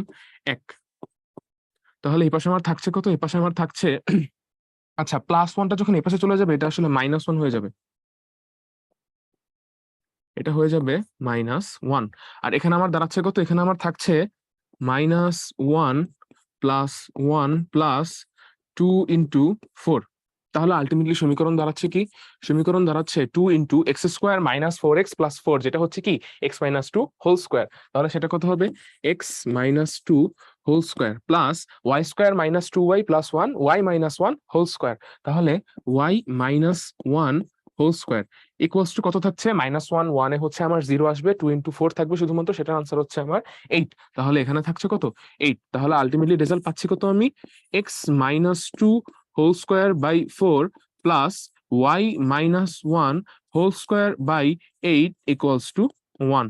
1। তাহলে এই পাশে আমার থাকছে কত? এই পাশে আমার থাকছে আচ্ছা, প্লাস 1টা যখন এই পাশে চলে যাবে এটা আসলে -1 হয়ে যাবে। এটা হয়ে যাবে -1। আর এখানে আমার দাঁড়াচ্ছে কত? এখানে আমার থাকছে -1 প্লাস 1 প্লাস 2 ইন্টু 4। তাহলে আলটিমেটলি সমীকরণ দাঁড়াচ্ছে কি? সমীকরণ দাঁড়াচ্ছে 2 into x square minus 4x plus 4, যেটা হচ্ছে কি এক্স মাইনাস 2 হোল স্কোয়ার। তাহলে সেটা কত হবে? X minus 2 whole square plus Y square minus 2y plus 1 Y minus 1 whole square. তাহলে Y minus 1 whole square equals to কত থাকছে? -1, 1 এ হচ্ছে আমার 0 আসবে, 2 ইন্টু 4 থাকবে শুধুমাত্র, সেটার আনসার হচ্ছে আমার 8। তাহলে এখানে থাকছে কত? 8। তাহলে আলটিমেটলি রেজাল্ট পাচ্ছি কত আমি? X minus 2 whole square by 4 plus y minus 1 whole square by 8 equals to 1।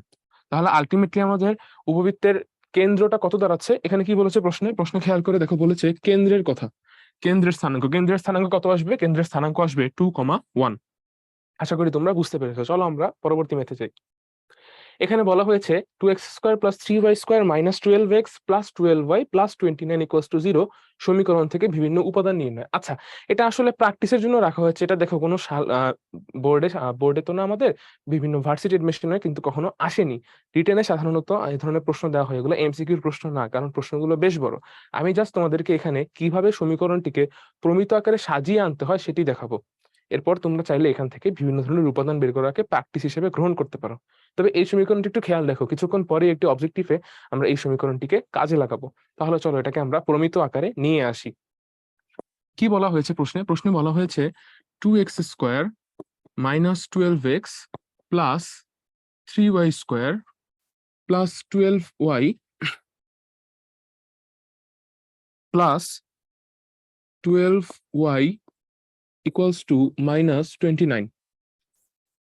তাহলে আলটিমেটলি আমাদের উপবৃত্তের কেন্দ্রটা কত দাঁড়াচ্ছে? এখানে কি বলেছে প্রশ্নে? প্রশ্ন খেয়াল করে দেখো, বলেছে কেন্দ্রের কথা। কেন্দ্রের স্থানাঙ্ক, কেন্দ্রের স্থানাঙ্ক কত আসবে? কেন্দ্রের স্থানাঙ্ক আসবে 2,1। আশা করি তোমরা বুঝতে পেরেছো। চলো আমরা পরবর্তী ম্যাথে যাই। এখানে বলা হয়েছে 2x² plus 3y² minus 12x plus 12y plus 29 equals to 0 সমীকরণ থেকে বিভিন্ন উপাদান নির্ণয়। আচ্ছা, এটা আসলে প্র্যাকটিসের জন্য রাখা হয়েছে। এটা দেখো কোনো বোর্ডে তো না, আমাদের বিভিন্ন ভার্সিটি এডমিশনে কিন্তু কখনো আসেনি। রিটেনে সাধারণত এই ধরনের প্রশ্ন দেওয়া হয়, এগুলো এমসিকিউর প্রশ্ন না, কারণ প্রশ্নগুলো বেশ বড়। আমি জাস্ট তোমাদেরকে এখানে কিভাবে সমীকরণটিকে প্রমিত আকারে সাজিয়ে আনতে হয় সেটি দেখাবো। এরপর তোমরা চাইলে এখান থেকে বিভিন্ন ধরনের উপাদান বের করাকে প্র্যাকটিস হিসেবে গ্রহণ করতে পারো। তবে এই সমীকরণটি একটু খেয়াল রাখো, কিছুক্ষণ পরে একটি অবজেক্টিভে আমরা এই সমীকরণটিকে কাজে লাগাবো। তাহলে চলো এটাকে আমরা প্রমিত আকারে নিয়ে আসি। কি বলা হয়েছে প্রশ্নে? প্রশ্নে বলা হয়েছে 2x² minus 12x plus 3y² plus 12y plus 12y equals to -29।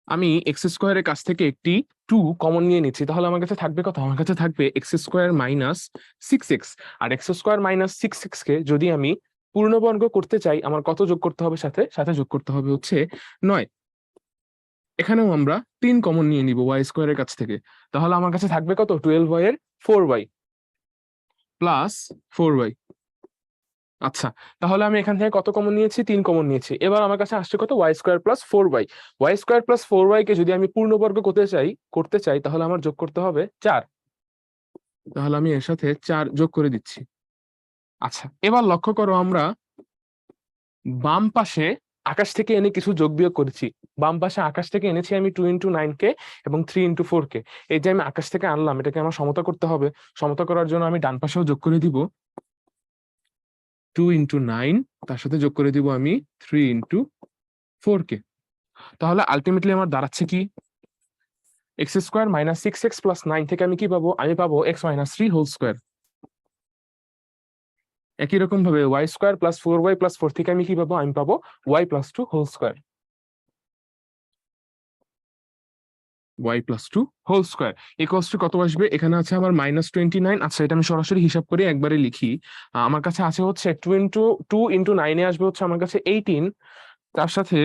আমি x² এর কাছ থেকে একটি 2 কমন নিয়ে নিচ্ছি। তাহলে আমার কাছে থাকবে কত? আমার কাছে থাকবে x² মাইনাস 6x। আর x² মাইনাস 6x কে যদি আমি পূর্ণবর্গ করতে চাই, আমার কত যোগ করতে হবে? সাথে সাথে যোগ করতে হবে হচ্ছে 9। এখানেও আমরা 3 কমন নিয়ে নিব y² এর কাছ থেকে। তাহলে আমার কাছে থাকবে কত? 12y এর 4y প্লাস 4y। আচ্ছা, তাহলে আমি এখান থেকে কত কমন নিয়েছি? 3 কমন নিয়েছি। এবার আমার কাছে আসছে কত? y² plus 4y। y² plus 4y কে যদি আমি পূর্ণবর্গ করতে চাই তাহলে আমার যোগ করতে হবে 4। তাহলে আমি এর সাথে 4 যোগ করে দিচ্ছি। আচ্ছা, এবার লক্ষ্য করো, আমরা বাম পাশে আকাশ থেকে এনে কিছু যোগ বিয়োগ করেছি। বাম পাশে আকাশ থেকে এনেছি আমি 2 ইন্টু 9 কে এবং 3 ইন্টু 4 কে। এই যে আমি আকাশ থেকে আনলাম, এটাকে আমার সমতা করতে হবে। সমতা করার জন্য আমি ডান পাশেও যোগ করে দিব 2 ইন্টু 9, তার সাথে যোগ করে দিব আমি 3 ইন্টু 4 কে। তাহলে আলটিমেটলি আমার দাঁড়াচ্ছে কি? x² মাইনাস 6x প্লাস 9 থেকে আমি কি পাবো? আমি পাবো x মাইনাস 3 হোল স্কোয়ার। একই রকম ভাবে y² প্লাস 4y প্লাস 4 থেকে আমি কি পাবো? আমি পাবো y plus 2 whole square. y plus 2 whole square equals to কত আসবে? এখানে আছে আমার -29। আচ্ছা, এটা আমি সরাসরি হিসাব করে একবারে লিখি। আমার কাছে আছে হচ্ছে 2 ইন্টু 9 এ আসবে হচ্ছে আমার কাছে 18, তার সাথে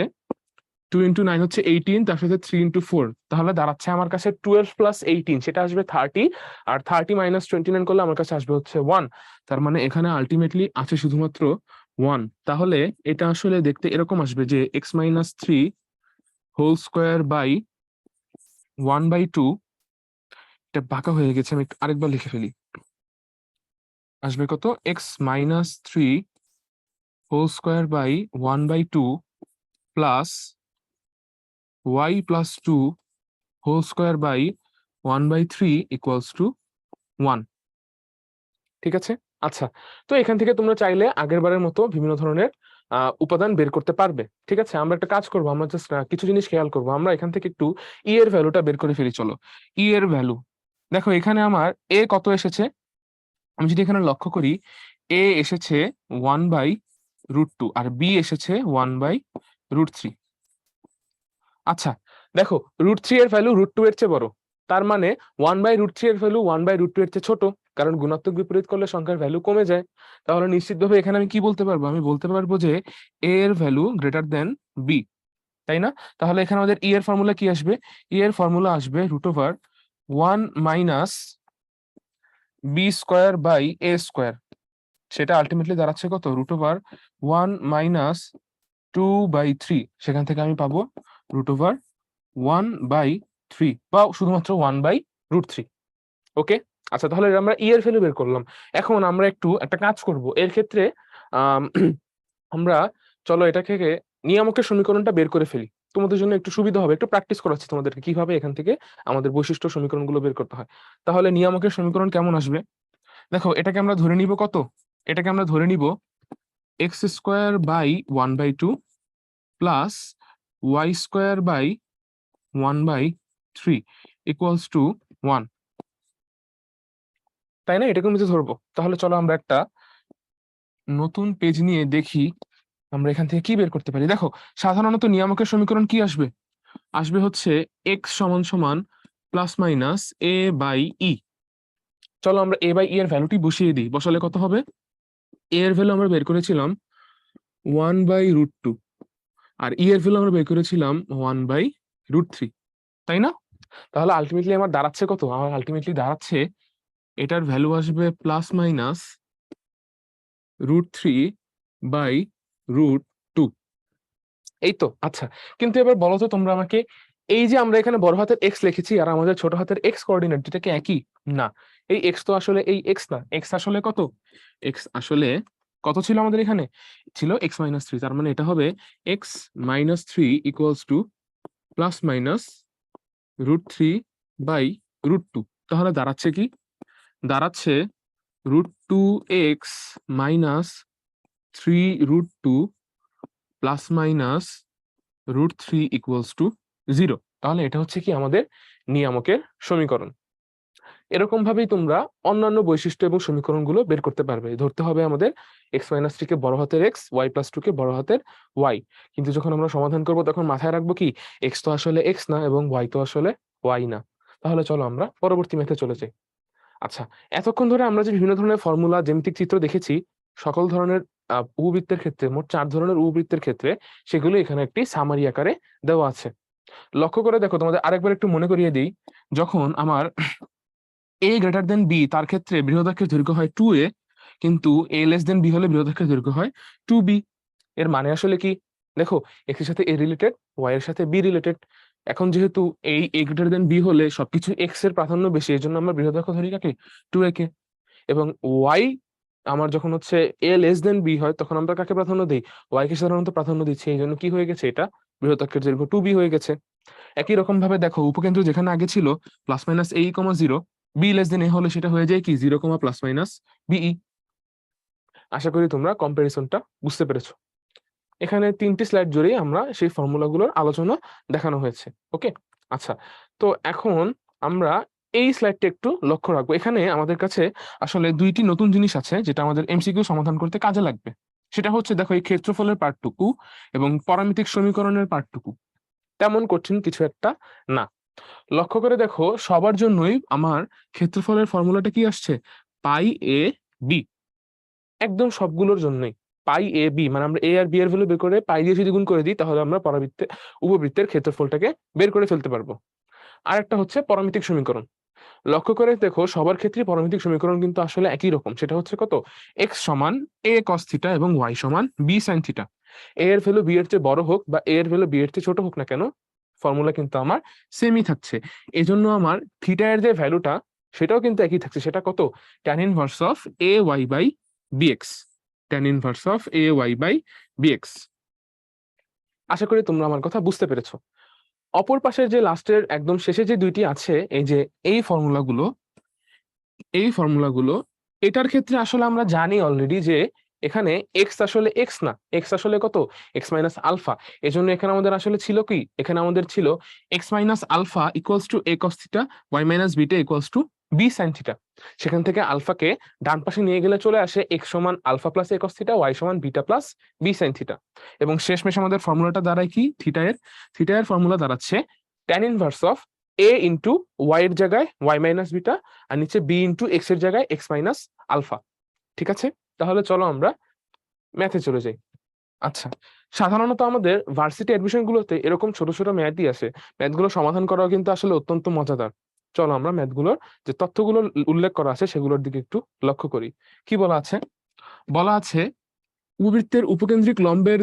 2 ইন্টু 9 হচ্ছে 18, তার সাথে 3 ইন্টু 4, তাহলে দাঁড়াচ্ছে আমার কাছে 12 প্লাস 18, সেটা আসবে 30। আর 30 মাইনাস 29 করলে আমার কাছে আসবে হচ্ছে 1। তার মানে এখানে আলটিমেটলি আছে শুধুমাত্র 1। তাহলে এটা আসলে দেখতে এরকম আসবে যে x minus 3 whole square by 1/2। এটা বাঁকা হয়ে গেছে, আমি আরেকবার লিখে ফেলি। আসবে কত? x minus 3 whole square by 1/2 plus y plus 2 whole square by 1/3 equals to 1। ঠিক আছে? আচ্ছা, তো এখান থেকে তোমরা চাইলে আগের বারের মতো বিভিন্ন ধরনের উপাদান বের করতে পারবে। ঠিক আছে? আমরা একটা কাজ করবো, আমরা জাস্ট কিছু জিনিস খেয়াল করবো। আমরা এখান থেকে একটু এর ভ্যালুটা বের করে ফেলি। চলো, এর ভ্যালু দেখো, এখানে আমার এ কত এসেছে? আমি যদি এখানে লক্ষ্য করি, এ এসেছে 1/√2 আর বি এসেছে 1/√3। আচ্ছা, দেখো, √3 এর ভ্যালু √2 এর চেয়ে বড়। তার মানে 1/√3 এর ভ্যালু 1/√2 এর চেয়ে ছোট, কারণ গুণাত্মক বিপরীত করলে সংখ্যার ভ্যালু কমে যায়। তাহলে নিশ্চিতভাবে এখানে আমি কি বলতে পারবো? আমি বলতে পারবো যে এ এর ভ্যালু গ্রেটার দেন বি, তাই না? তাহলে এখানে আমাদের ই এর ফর্মুলা কি আসবে? ই এর ফর্মুলা আসবে √1 minus B square by a square. সেটা আলটিমেটলি দাঁড়াচ্ছে কত? √1 মাইনাস 2/3। সেখান থেকে আমি পাবো √1/3 বা শুধুমাত্র 1/√3। ওকে, আচ্ছা, তাহলে আমরা ই এর ভ্যালু বের করলাম। এখন আমরা একটু একটা কাজ করব এর ক্ষেত্রে। আম, আমরা চলো এটা থেকে নিয়ামকের সমীকরণটা বের করে ফেলি। তোমাদের জন্য একটু সুবিধা হবে, একটু প্র্যাকটিস করাচ্ছি তোমাদেরকে কিভাবে এখান থেকে আমাদের বৈশিষ্ট্য সমীকরণগুলো বের করতে হয়। তাহলে নিয়ামকের সমীকরণ কেমন আসবে? দেখো, এটাকে আমরা ধরে নিব কত? এটাকে আমরা ধরে নিব x² by 1/2 plus y² by 1/3 equals to 1, তাই না? এটাকে আমি তো ধরবো। তাহলে চলো আমরা একটা নতুন পেজ নিয়ে দেখি আমরা এখান থেকে কি বের করতে পারি। দেখো, সাধারণত নিয়ামকের সমীকরণ কি আসবে? আসবে হচ্ছে এক্স সমান সমান প্লাস মাইনাস এ বাই ই। চলো আমরা এ বাই ই এর ভ্যালুটি বসিয়ে দিই। বসালে কত হবে? এ এর ভ্যালু আমরা বের করেছিলাম 1/√2, আর ই এর ভ্যালু আমরা বের করেছিলাম 1/√3, তাই না? তাহলে আলটিমেটলি আমার দাঁড়াচ্ছে কত? আমার আলটিমেটলি দাঁড়াচ্ছে এটার ভ্যালু আসবে প্লাস মাইনাস √3/√2। এই তো, আচ্ছা। কিন্তু এবার বলো তো তোমরা আমাকে, এই যে আমরা এখানে বড় হাতের এক্স লিখেছি আর আমাদের ছোট হাতের এক্স কোঅর্ডিনেট, দুটা কি একই? না। এই এক্স তো আসলে এই এক্স না, এক্স আসলে কত? এক্স আসলে কত ছিল আমাদের এখানে? ছিল x-3। তার মানে এটা হবে x-3 equals to plus minus √3/√2। তাহলে দাঁড়াচ্ছে কি? দাঁড়াচ্ছে √2x-3√2 plus minus √3 equals to 0। তাহলে এটা হচ্ছে কি আমাদের নিয়ামকের সমীকরণ। এরকম ভাবেই তোমরা অন্যান্য বৈশিষ্ট্য এবং সমীকরণগুলো বের করতে পারবে। ধরতে হবে আমাদের x-3 কে বড় হাতের এক্স, y+2 কে বড় হাতের ওয়াই। কিন্তু যখন আমরা সমাধান করব তখন মাথায় রাখবো কি, এক্স তো আসলে এক্স না এবং ওয়াই তো আসলে ওয়াই না। তাহলে চলো আমরা পরবর্তী ম্যাথে চলে যাই। আচ্ছা, এতক্ষণ ধরে আমরা যে বিভিন্ন ধরনের ফর্মুলা, জ্যামিতিক চিত্র দেখেছি, সকল ধরনের উপবৃত্তের ক্ষেত্রে, মোট 4 ধরনের উপবৃত্তের ক্ষেত্রে, সেগুলো এখানে একটি সামারি আকারে দেওয়া আছে। লক্ষ্য করে দেখো, তোমাদের আরেকবার একটু মনে করিয়ে দিই। যখন আমার a b, তার ক্ষেত্রে বৃহদাক্ষের দৈর্ঘ্য হয় 2a, কিন্তু a b হলে বৃহদাক্ষের দৈর্ঘ্য হয় 2b। এর মানে আসলে কি? দেখো, x এর সাথে a রিলেটেড, y এর সাথে b রিলেটেড। এখন যেহেতু এই a b হলে সবকিছু x এর প্রাধান্য বেশি, এই জন্য আমরা বৃহদাক্ষ ধরি কাকে? 2a কে। এবং y আমার যখন হচ্ছে a<b হয়, তখন আমরা কাকে প্রাধান্য দিই? y কে সাধারণত প্রাধান্য দিচ্ছি, এই জন্য কি হয়ে গেছে? এটা বৃহদাক্ষের দৈর্ঘ্য 2b হয়ে গেছে। একই রকম ভাবে দেখো, উপকেন্দ্র যেখানে আগে ছিল প্লাস মাইনাস a,0, b<a হলে সেটা হয়ে যায় কি 0, প্লাস মাইনাস be। আশা করি তোমরা কম্পারিজনটা বুঝতে পেরেছো। এখানে 3টি স্লাইড জুড়েই আমরা সেই ফর্মুলাগুলোর আলোচনা দেখানো হয়েছে। ওকে, আচ্ছা। তো এখন আমরা এই স্লাইডটা একটু লক্ষ্য রাখবো। এখানে আমাদের কাছে আসলে 2টি নতুন জিনিস আছে যেটা আমাদের এমসিকিউ সমাধান করতে কাজে লাগবে। সেটা হচ্ছে, দেখো, এই ক্ষেত্রফলের পার্টটুকু এবং পারামিতিক সমীকরণের পার্টটুকু তেমন কঠিন কিছু একটা না। লক্ষ্য করে দেখো, সবার জন্যই আমার ক্ষেত্রফলের ফর্মুলাটা কি আসছে? পাই এ বি। একদম সবগুলোর জন্যই পাই এ বি, মানে আমরা এ আর বি এর ভ্যালু বের করে পাই দিয়ে যদি গুণ করে দিই, তাহলে আমরা উপবৃত্তের ক্ষেত্রফলটাকে বের করে ফেলতে পারবো। আর একটা হচ্ছে পরামিতিক সমীকরণ। লক্ষ্য করে দেখো, সবার ক্ষেত্রে পরামিতিক সমীকরণ কিন্তু আসলে একই রকম। সেটা হচ্ছে কত? এক্স সমান a cos থিটা এবং ওয়াই সমান b sin থিটা। এ এর ভ্যালু বি এর চেয়ে বড় হোক বা এ এর ভ্যালু বি এর চেয়ে ছোট হোক না কেন, ফর্মুলা কিন্তু আমার সেমই থাকছে। এজন্য আমার থিটা এর যে ভ্যালুটা, সেটাও কিন্তু একই থাকছে। সেটা কত? tan inverse of A Y by BX. tan inverse of A Y by BX. আশা করি তোমরা আমার কথা বুঝতে পেরেছো। অপর পাশের যে লাস্টের একদম শেষে যে 2টি আছে, এই যে এই ফর্মুলাগুলো, এই ফর্মুলাগুলো, এটার ক্ষেত্রে আসলে আমরা জানি অলরেডি যে এখানে এক্স আসলে এক্স না, এক্স আসলে কত? X minus alpha. এজন্য এখানে আমাদের আসলে ছিল কি? এখানে আমাদের ছিল x minus alpha equals to a cos theta, y minus beta equals to b sin theta. সেখান থেকে আলফাকে ডান পাশে নিয়ে গেলে চলে আসে এক্স সমান alpha plus a cos theta, Y সমান beta plus b sin theta. এবং শেষমেশ আমাদের ফর্মুলাটা দাঁড়ায় কি? থিটা এর ফর্মুলা দাঁড়াচ্ছে tan inverse of a into y এর জায়গায় ওয়াই মাইনাস বিটা, আর নিচে বি ইন্টু এক্স এর জায়গায় এক্স মাইনাস আলফা। ঠিক আছে, তাহলে চলো আমরা ম্যাথে চলে যাই। আচ্ছা, সাধারণত আমাদের ভার্সিটি অ্যাডমিশন গুলোতে এরকম ছোট ছোট ম্যাথই আসে। ম্যাথগুলো সমাধান করাও কিন্তু আসলে অত্যন্ত মজাদার। চলো আমরা ম্যাথগুলোর যে তথ্যগুলো উল্লেখ করা আছে সেগুলোর দিকে একটু লক্ষ্য করি। কি বলা আছে? বলা আছে উপবৃত্তের উপকেন্দ্রিক লম্বের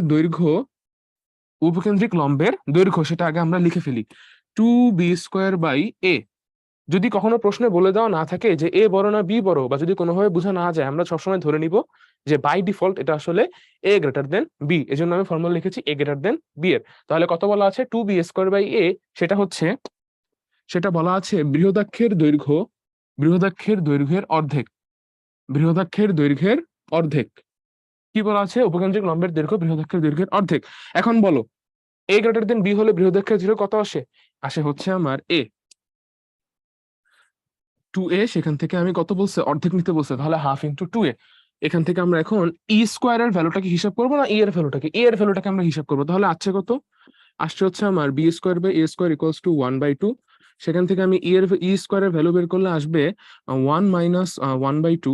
দৈর্ঘ্য সেটা আগে আমরা লিখে ফেলি। 2b² / a। যদি কখনো প্রশ্নে বলে দেওয়া না থাকে যে এ বড় না বি বড়, বা যদি কোনোভাবে বোঝা না যায়, আমরা সবসময় ধরে নিব যে বাই ডিফল্ট এটা আসলে এ গ্রেটার দেন বি। এজন্য আমি ফর্মুলা লিখেছি এ গ্রেটার দেন বি এর। তাহলে কত বলা আছে? 2b² / a। সেটা হচ্ছে, সেটা বলা আছে বৃহদাক্ষের দৈর্ঘ্যের অর্ধেক। কি বলা আছে? উপকেন্দ্রিক লম্বের দৈর্ঘ্য বৃহদাক্ষের দৈর্ঘ্যের অর্ধেক। এখন বলো এ গ্রেটার দেন বি হলে বৃহদাক্ষের দৈর্ঘ্য কত আসে? আসে হচ্ছে আমার এ 2a। সেখান থেকে আমি কত বলছে? অর্ধেক নিতে বলছে, তাহলে হাফ ইন্টু 2a। এখান থেকে আমরা এখন স্কোয়ারের ভ্যালুটাকে হিসাব করবো না এর ভ্যালুটাকে? এর ভ্যালুটাকে আমরা হিসাব করবো। তাহলে আছে কত? আসছে হচ্ছে আমার b² / a² = 2। সেখান থেকে আমি স্কোয়ারের ভ্যালু বের করলে আসবে 1 - 1/2।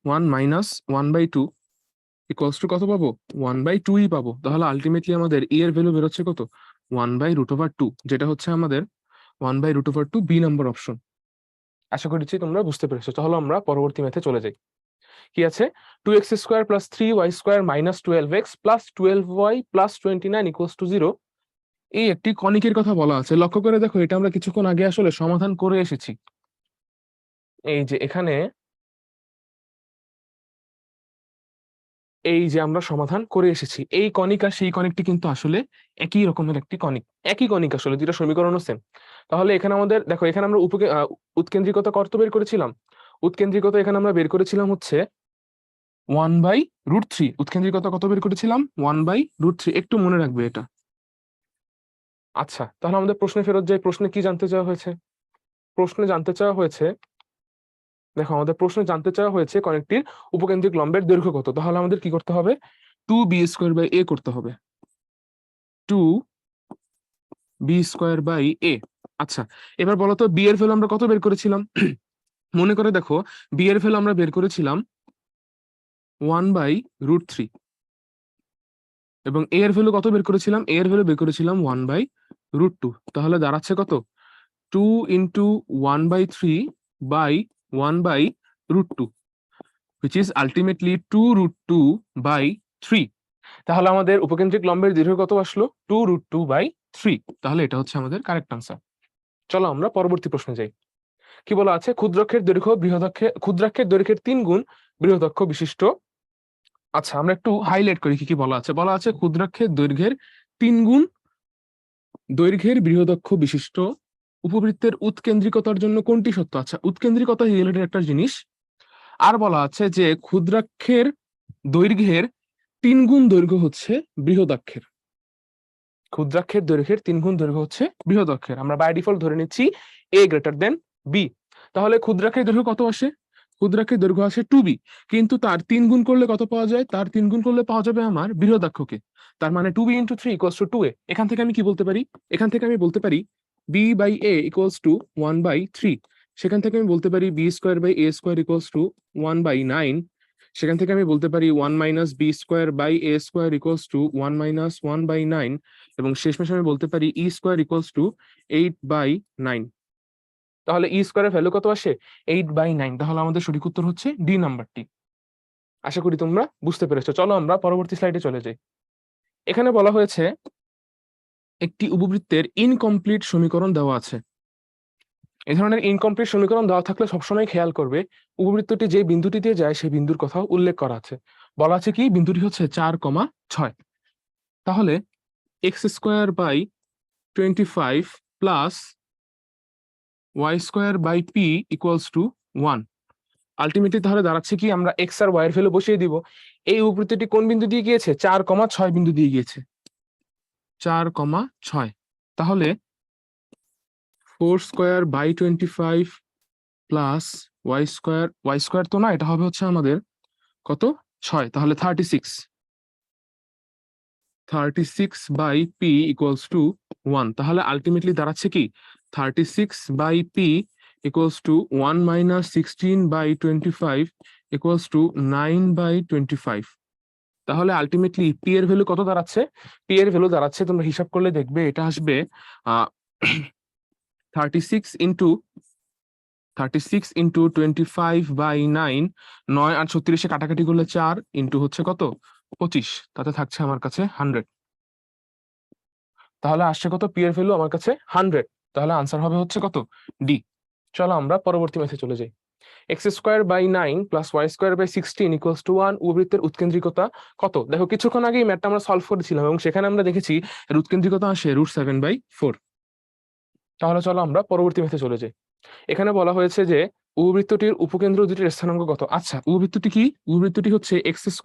1 - 1/2 কত পাবো? 1/2ই পাবো। তাহলে আলটিমেটলি আমাদের এর ভ্যালু বেরোচ্ছে কত? 1/√2, যেটা হচ্ছে আমাদের 1/√2, বি নাম্বার অপশন। আশা করছি তোমরা বুঝতে পেরেছো। তাহলে আমরা পরবর্তী ম্যাথে চলে যাই। কি আছে? 2x² + 3y² - 12x + 12y + 29 = 0। এই একটি কনিকের কথা বলা আছে। লক্ষ্য করে দেখো, এটা আমরা কিছুক্ষণ আগে আসলে সমাধান করে এসেছি। এই যে এখানে এই যে আমরা সমাধান করে এসেছি, এই কনিক আর সেই কনিকটি কিন্তু আসলে একই রকমের একটি কনিক। একই কনিক আসলে, দুইটা সমীকরণও সেম। তাহলে এখানে আমাদের দেখো, এখানে আমরা উৎকেন্দ্রিকতা কত বের করেছিলাম? উৎকেন্দ্রিকতা এখানে আমরা বের করেছিলাম হচ্ছে 1/√3। উৎকেন্দ্রিকতা কত বের করেছিলাম? 1/√3। একটু মনে রাখবে এটা। আচ্ছা, তাহলে আমাদের প্রশ্নে ফেরত যাই। প্রশ্নে কি জানতে চাওয়া হয়েছে? প্রশ্নে জানতে চাওয়া হয়েছে, দেখো আমাদের প্রশ্নে জানতে চাওয়া হয়েছে কনিকটির উপকেন্দ্রিক লম্বের দৈর্ঘ্য কত। তাহলে আমাদের কি করতে হবে? 2b² / a করতে হবে। 2b² / a। আচ্ছা, এবার বলো তো বি এর ভ্যালু আমরা কত বের করেছিলাম? মনে করে দেখো, বি এর ভ্যালু আমরা বের করেছিলাম 1/√3, এবং এ এর ভ্যালু কত বের করেছিলাম? এ এর ভ্যালু বের করেছিলাম 1/√2। তাহলে দাঁড়াচ্ছে কত? 2 × 1/3/1/√2, which is ultimately 2√2/3। তাহলে আমাদের উপকেন্দ্রিক লম্বের দৈর্ঘ্য কত আসলো? 2√2/3। তাহলে এটা হচ্ছে আমাদের কারেক্ট আনসার। চলো আমরা পরবর্তী প্রশ্নে যাই। কি বলা আছে? ক্ষুদ্রাক্ষের দৈর্ঘ্যের 3 গুণ বৃহদাক্ষ বিশিষ্ট। আচ্ছা, আমরা একটু হাইলাইট করি কি কি বলা আছে। বলা আছে ক্ষুদ্রাক্ষের দৈর্ঘ্যের 3 গুণ দৈর্ঘ্যের বৃহদাক্ষ বিশিষ্ট উপবৃত্তের উৎকেন্দ্রিকতার জন্য কোনটি সত্য? আচ্ছা, উৎকেন্দ্রিকতা রিলেটেড একটা জিনিস। আর বলা আছে যে ক্ষুদ্রাক্ষের দৈর্ঘ্যের 3 গুণ দৈর্ঘ্য হচ্ছে বৃহদাক্ষের। ক্ষুদ্রাক্ষের দৈর্ঘ্যের 3 গুণ দৈর্ঘ্য হচ্ছে বৃহদাক্ষের। আমরা বাই ডিফল্ট ধরে নিচ্ছি a গ্রেটার দেন বি। তাহলে ক্ষুদ্রাক্ষের দৈর্ঘ্য কত আসে? ক্ষুদ্রাক্ষের দৈর্ঘ্য আসে 2b, কিন্তু তার 3 গুণ করলে কত পাওয়া যায়? তার 3 গুণ করলে পাওয়া যাবে আমার বৃহদাক্ষকে। তার মানে 2b × 3 = 2a। এখান থেকে আমি কি বলতে পারি? এখান থেকে আমি বলতে পারি b/a = 1/3। সেখান থেকে আমি বলতে পারি b²/a² = 1/9। সেখান থেকে আমি বলতে পারি 1 - b²/a² = 1 - 1/9। এবং শেষমেশ আমি বলতে পারি e² = 8/9। তাহলে e² ভ্যালু কত আসে? 8/9। তাহলে আমাদের সঠিক উত্তর হচ্ছে ডি নাম্বারটি। আশা করি তোমরা বুঝতে পেরেছো। চলো আমরা পরবর্তী স্লাইডে চলে যাই। এখানে বলা হয়েছে একটি উপবৃত্তের ইনকমপ্লিট সমীকরণ দেওয়া আছে। এই ধরনের ইনকমপ্লিট সমীকরণ দেওয়া থাকলে সবসময় খেয়াল করবে উপবৃত্তটি যে বিন্দুটি দিয়ে যায় সেই বিন্দুর কথাও উল্লেখ করা আছে। বলা আছে কি বিন্দুটি হচ্ছে 4,6। তাহলে x² / 25 + y² / p = 1। আলটিমেটলি তাহলে দাঁড়াচ্ছে কি, আমরা এক্স আর ওয়াই এর ভ্যালু বসিয়ে দিব। এই উপবৃত্তটি কোন বিন্দু দিয়ে গিয়েছে? 4,6 বিন্দু দিয়ে গিয়েছে। 4,6। তাহলে 4² / 25 + y² তো না, এটা হবে হচ্ছে আমাদের কত? 6। তাহলে 36। 36/p = 1। তাহলে আলটিমেটলি দাঁড়াচ্ছে কি 36/p = 1 - 16/25 = 9/25। তাহলে আলটিমেটলি পি এর ভ্যালু কত দাঁড়াচ্ছে? পি এর ভ্যালু দাঁড়াচ্ছে, তোমরা হিসাব করলে দেখবে এটা আসবে 36 ইন্টু 25/9, 9 আর 36 কাটাকাটি করলে 4 ইন্টু হচ্ছে কত 25, তাতে থাকছে আমার কাছে 100। তাহলে আসছে কত? পি এর ভ্যালু আমার কাছে 100। তাহলে আনসার হবে হচ্ছে কত? ডি। চলো আমরা পরবর্তী ম্যাথে চলে যাই। x²/9 plus y²/16 equals to 1 উপবৃত্তের উৎকেন্দ্রিকতা কত? দেখো কিছুক্ষণ আগেই ম্যাথটা আমরা সলভ করেছিলাম এবং সেখানে আমরা দেখেছি এর উৎকেন্দ্রিকতা আসে √7/4। তাহলে চলো আমরা পরবর্তী ম্যাথে চলে যাই। এখানে বলা হয়েছে যে উপবৃত্তটির উপকেন্দ্র দুটির স্থানাঙ্ক কত? আচ্ছা, উপবৃত্তটি কি? উপবৃত্তটি হচ্ছে x² /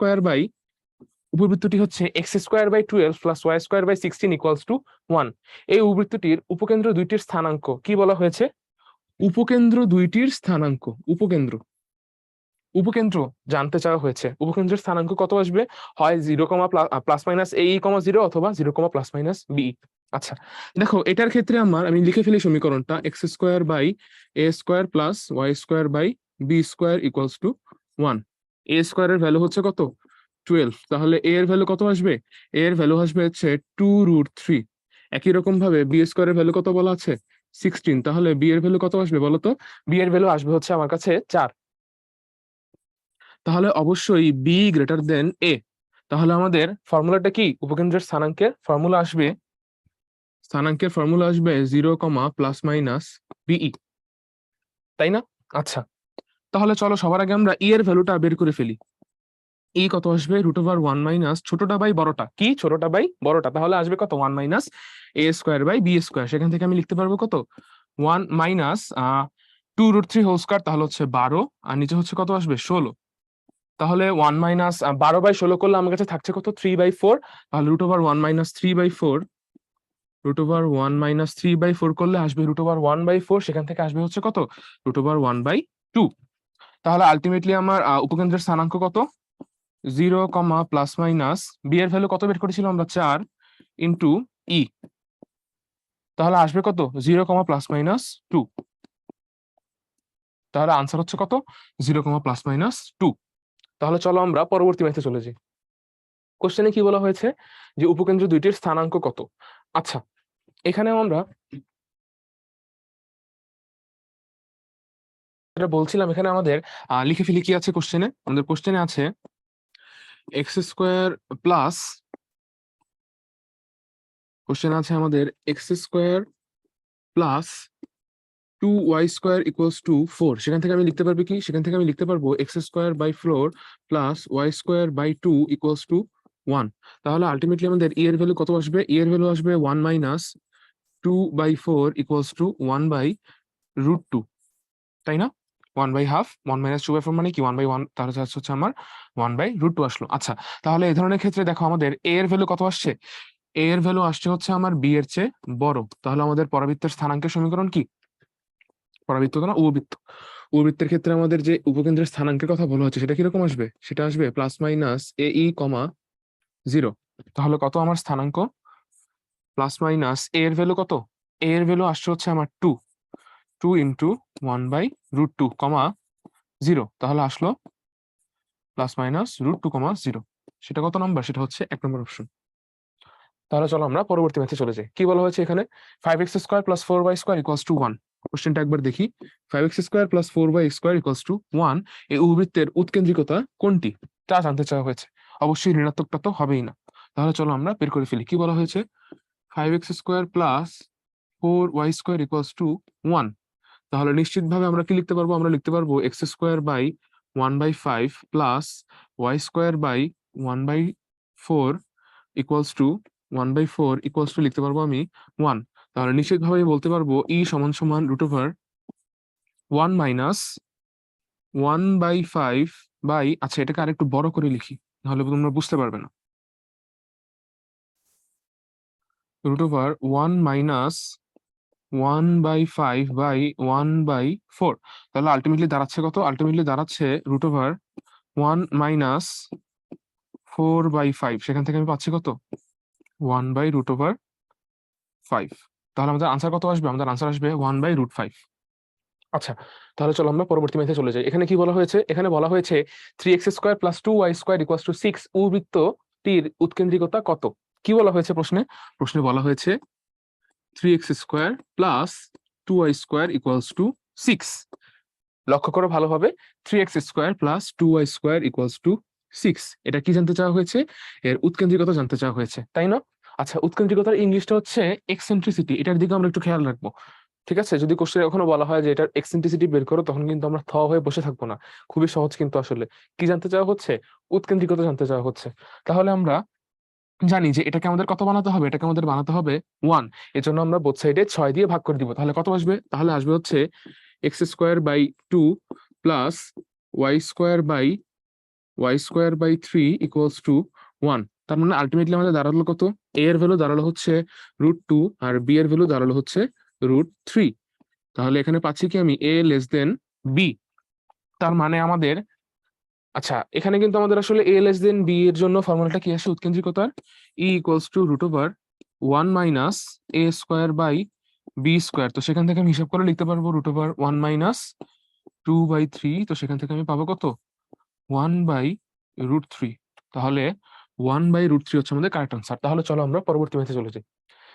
12 + y² / 16 = 1। এই উপবৃত্তটির উপকেন্দ্র দুইটির স্থানাঙ্ক কি বলা হয়েছে? উপকেন্দ্র দুইটির স্থানাঙ্ক। উপকেন্দ্র উপকেন্দ্র জানতে চাওয়া হয়েছে। উপকেন্দ্রের স্থানাঙ্ক কত আসবে? হয় 0, +-ae, 0 অথবা 0, +-be। আচ্ছা, দেখো এটার ক্ষেত্রে আমি লিখে ফেলি সমীকরণটা x² / a² plus y² / b² = 1। a square এর ভ্যালু হচ্ছে কত? 12। তাহলে a এর ভ্যালু কত আসবে? a এর ভ্যালু আসবে হচ্ছে 2√3। একই রকম ভাবে b স্কয়ার এর ভ্যালু কত বলা আছে? 16। তাহলে b এর ভ্যালু কত আসবে বলো তো? b এর ভ্যালু আসবে হচ্ছে আমার কাছে 4। তাহলে অবশ্যই বি গ্রেটার দেন এ। তাহলে আমাদের ফর্মুলাটা কি? উপকেন্দ্রের স্থানাঙ্কের ফর্মুলা আসবে 0, ±বিই, তাই না? আচ্ছা, তাহলে চলো সবার আগে আমরা ই এর ভ্যালুটা বের করে ফেলি। ই কত আসবে? √1 মাইনাস ছোটটা বাই বড়টা। কি? ছোটটা বাই বড়টা। তাহলে আসবে কত? 1 মাইনাস a² / b²। সেখান থেকে আমি লিখতে পারবো কত? 1 মাইনাস 2√3 তাহলে হচ্ছে 12, আর নিচে হচ্ছে কত আসবে? 16। তাহলে 1 মাইনাস 12/16 করলে আমার কাছে থাকছে কত? 3/4। তাহলে √1 - 3/4 করলে আসবে √1/4। সেখান থেকে আসবে হচ্ছে কত? √1/2। তাহলে আলটিমেটলি আমার উপকেন্দ্রের স্থানাঙ্ক কত? 0, ±, বি এর ভ্যালু কত বের করেছিলাম আমরা? 4 ইন্টু ই। তাহলে আসবে কত? 0, ±2। তাহলে আনসার হচ্ছে কত? 0, ±2। তাহলে চলো আমরা পরবর্তী ম্যাথে চলে যাই। কোশ্চেনে কি বলা হয়েছে? যে উপকেন্দ্র দুইটির স্থানাঙ্ক কত? আচ্ছা, এখানেও আমরা যেটা বলছিলাম, এখানে আমাদের লিখে ফেলি কি আছে কোশ্চেনে। আমাদের কোশ্চেনে আছে x² প্লাস, কোশ্চেনে আছে আমাদের x² প্লাস 2y² = 4। সেখান থেকে আমি লিখতে পারবো কি? সেখান থেকে আমি লিখতে পারবো x² / 4 প্লাস y² / 2 = 1। তাহলে আলটিমেটলি আমাদের ই এর ভ্যালু কত আসবে? ই এর ভ্যালু আসবে 1 মাইনাস 2/4 = 1/√2, তাই না? 1/2, 1 - 2/4 মানে কি? 1/1। তাহলে হচ্ছে আমার 1/√2 আসলো। আচ্ছা, তাহলে এই ধরনের ক্ষেত্রে দেখো আমাদের a এর ভ্যালু কত আসছে? a এর ভ্যালু আসছে হচ্ছে আমার b এর চেয়ে বড়। তাহলে আমাদের পরাবৃত্তের স্থানাঙ্কের সমীকরণ কি? পরাবৃত্ত তো না, উপবৃত্ত। উপবৃত্তের ক্ষেত্রে আমাদের যে উপকেন্দ্রের স্থানাঙ্কের কথা বলা হচ্ছে সেটা কিরকম আসবে? সেটা আসবে +-ae, 0। তাহলে কত আমার স্থানাঙ্ক? +- a এর ভ্যালু কত? a এর ভ্যালু আসছে হচ্ছে আমার 2 ইন্টু 1/√2, 0। তাহলে আসলো +-√2, 0। সেটা কত নাম্বার? সেটা হচ্ছে 1 নম্বর অপশন। তাহলে চলো আমরা পরবর্তী ম্যাথে চলে যাই। কি বলা হয়েছে এখানে? 5x² + 4y² = 1। কোশ্চেনটা একবার দেখি। 5x² + 4y² = 1 এই উপবৃত্তের উৎকেন্দ্রিকতা কোনটি? তা জানতে চাওয়া হয়েছে। অবশ্যই ঋণাত্মকটা তো হবেই না। তাহলে চলো আমরা বের করে ফেলি। কি বলা হয়েছে? 5x² + 4y² = 1। তাহলে নিশ্চিতভাবে আমরা কি লিখতে পারবো? আমরা লিখতে পারবো x² / 1/5 প্লাস y² / 1/4 1/4 লিখতে পারবো আমি 1। তাহলে নিশ্চিতভাবে বলতে পারবো ই সমান সমান √1 মাইনাস 1/5 বাই, আচ্ছা এটাকে আরেকটু বড় করে লিখি, নাহলে তোমরা বুঝতে পারবে না। √1 মাইনাস 1/5 বাই 1/4। তাহলে আলটিমেটলি দাঁড়াচ্ছে কত? আলটিমেটলি দাঁড়াচ্ছে √1 মাইনাস 4/5। সেখান থেকে আমি পাচ্ছি কত? 1/√5। তাহলে আমাদের আনসার কত আসবে? আমাদের আনসার আসবে 1/√5। আচ্ছা, তাহলে চলো আমরা পরবর্তী ম্যাথে চলে যাই। এখানে কি বলা হয়েছে? এখানে বলা হয়েছে 3x² + 2y² = 6 উপবৃত্তটির উৎকেন্দ্রিকতা কত? কি বলা হয়েছে প্রশ্নে? প্রশ্নে বলা হয়েছে 3x² + 2y² = 6। লক্ষ্য করো ভালোভাবে, 3x² + 2y² = 6। এটা কি জানতে চাওয়া হয়েছে? এর উৎকেন্দ্রিকতা জানতে চাওয়া হয়েছে, তাই না? আচ্ছা, উৎকেন্দ্রিকতার ইংলিশটা হচ্ছে এক্সেন্ট্রিসিটি। এটার দিকে আমরা একটু খেয়াল রাখবো। ঠিক আছে? যদি কোশ্চেনে কখনো বলা হয় যে এটার এক্সেন্ট্রিসিটি বের করো, তখন কিন্তু আমরা হয়ে বসে থাকবো না। খুবই সহজ কিন্তু আসলে। কি জানতে চাওয়া হচ্ছে? উৎকেন্দ্রিকতা জানতে চাওয়া হচ্ছে। তাহলে আমরা জানি যে এটাকে আমাদের কত বানাতে হবে? এটাকে আমাদের বানাতে হবে 1। এজন্য আমরা বোথ সাইডে 6 দিয়ে ভাগ করে দিব। তাহলে কত আসবে? তাহলে আসবে হচ্ছে x²/2 প্লাস y²/3 = 1। তার মানে আলটিমেটলি আমাদের দাঁড়ালো কত? a এর ভ্যালু দাঁড়ালো হচ্ছে √2 আর b এর ভ্যালু দাঁড়ালো হচ্ছে √3। তাহলে এখানে পাচ্ছি কি আমি a লেস দেন b। তার মানে আমাদের, আচ্ছা, এখানে কিন্তু আমাদের আসলে a লেস দেন b এর জন্য ফর্মুলাটা কি আসে উৎকেন্দ্রিকতার? e = √1 - a²/b²। তো সেখান থেকে আমি হিসাব করে লিখতে পারবো √1 - 2/3। তো সেখান থেকে আমি পাবো কত? 1/√3। তাহলে 1/√3 হচ্ছে আমাদের কারেক্ট আনসার। তাহলে চলো আমরা পরবর্তী ম্যাথে চলে যাই।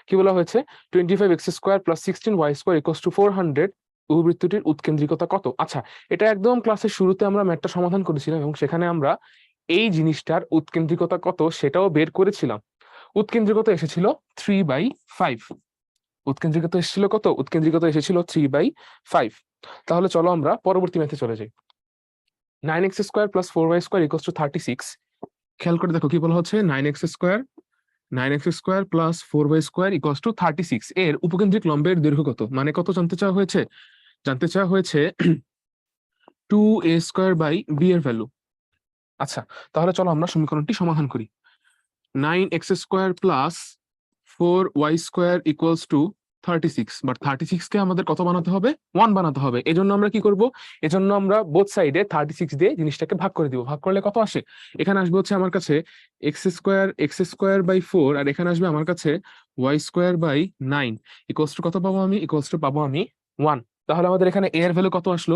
কি বলা হয়েছে? 25x² + 16y² = 400 উপবৃত্তটির উৎকেন্দ্রিকতা কত? আচ্ছা, এটা একদম ক্লাসের শুরুতে আমরা ম্যাথটা সমাধান করেছিলাম এবং সেখানে আমরা এই জিনিসটার উৎকেন্দ্রিকতা কত সেটাও বের করেছিলাম। উৎকেন্দ্রিকতা এসেছিল 3/5। উৎকেন্দ্রিকতা এসেছিল কত? উৎকেন্দ্রিকতা এসেছিল 3/5। তাহলে চলো আমরা পরবর্তী ম্যাথে চলে যাই। 9x² + 4y² = 36। খেয়াল করে দেখো কি বলা হচ্ছে? 9x² + 4y² = 36 এর উপকেন্দ্রিক লম্বের দৈর্ঘ্য কত? মানে কত জানতে চাওয়া হয়েছে? জানতে চাওয়া হয়েছে 2a² / b এর ভ্যালু। আচ্ছা, তাহলে চলো আমরা সমীকরণটি সমাধান করি। 9x² + 4y² = 36, বাট 36 কে আমাদের কত বানাতে হবে? 1 বানাতে হবে। এজন্য আমরা কি করব? এজন্য আমরা বোথ সাইডে 36 দিয়ে জিনিসটাকে ভাগ করে দিব। ভাগ করলে কত আসে? এখানে আসবে হচ্ছে আমার কাছে x² আর এখানে আসবে আমার কাছে y²/9 কত পাবো আমি? পাবো আমি 1। তাহলে আমাদের এখানে a এর ভ্যালু কত আসলো?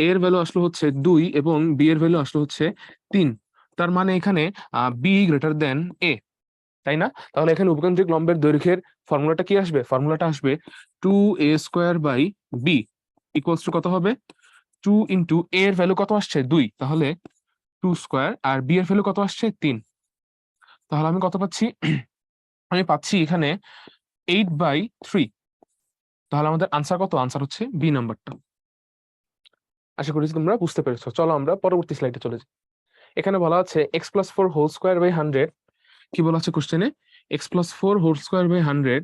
a এর ভ্যালু আসলো হচ্ছে 2 এবং b এর ভ্যালু আসলো হচ্ছে 3। তার মানে এখানে b > a, তাই না? তাহলে এখানে উপকেন্দ্রিক লম্বের দৈর্ঘ্যের ফর্মুলাটা কি আসবে? ফর্মুলাটা আসবে 2a² / b কত হবে? 2 a এর ভ্যালু কত আসছে? 2। তাহলে 2² আর b এর ভ্যালু কত আসছে? 3। তাহলে আমি কত পাচ্ছি? আমি পাচ্ছি এখানে 8/3। তাহলে আমাদের আনসার কত? আনসার হচ্ছে বি নাম্বারটা। আশা করি তোমরা বুঝতে পেরেছো। চলো আমরা পরবর্তী স্লাইডে চলে যাই। এখানে বলা আছে x+4² / 100। কি বলা আছে কোশ্চেনে? x+4² / 100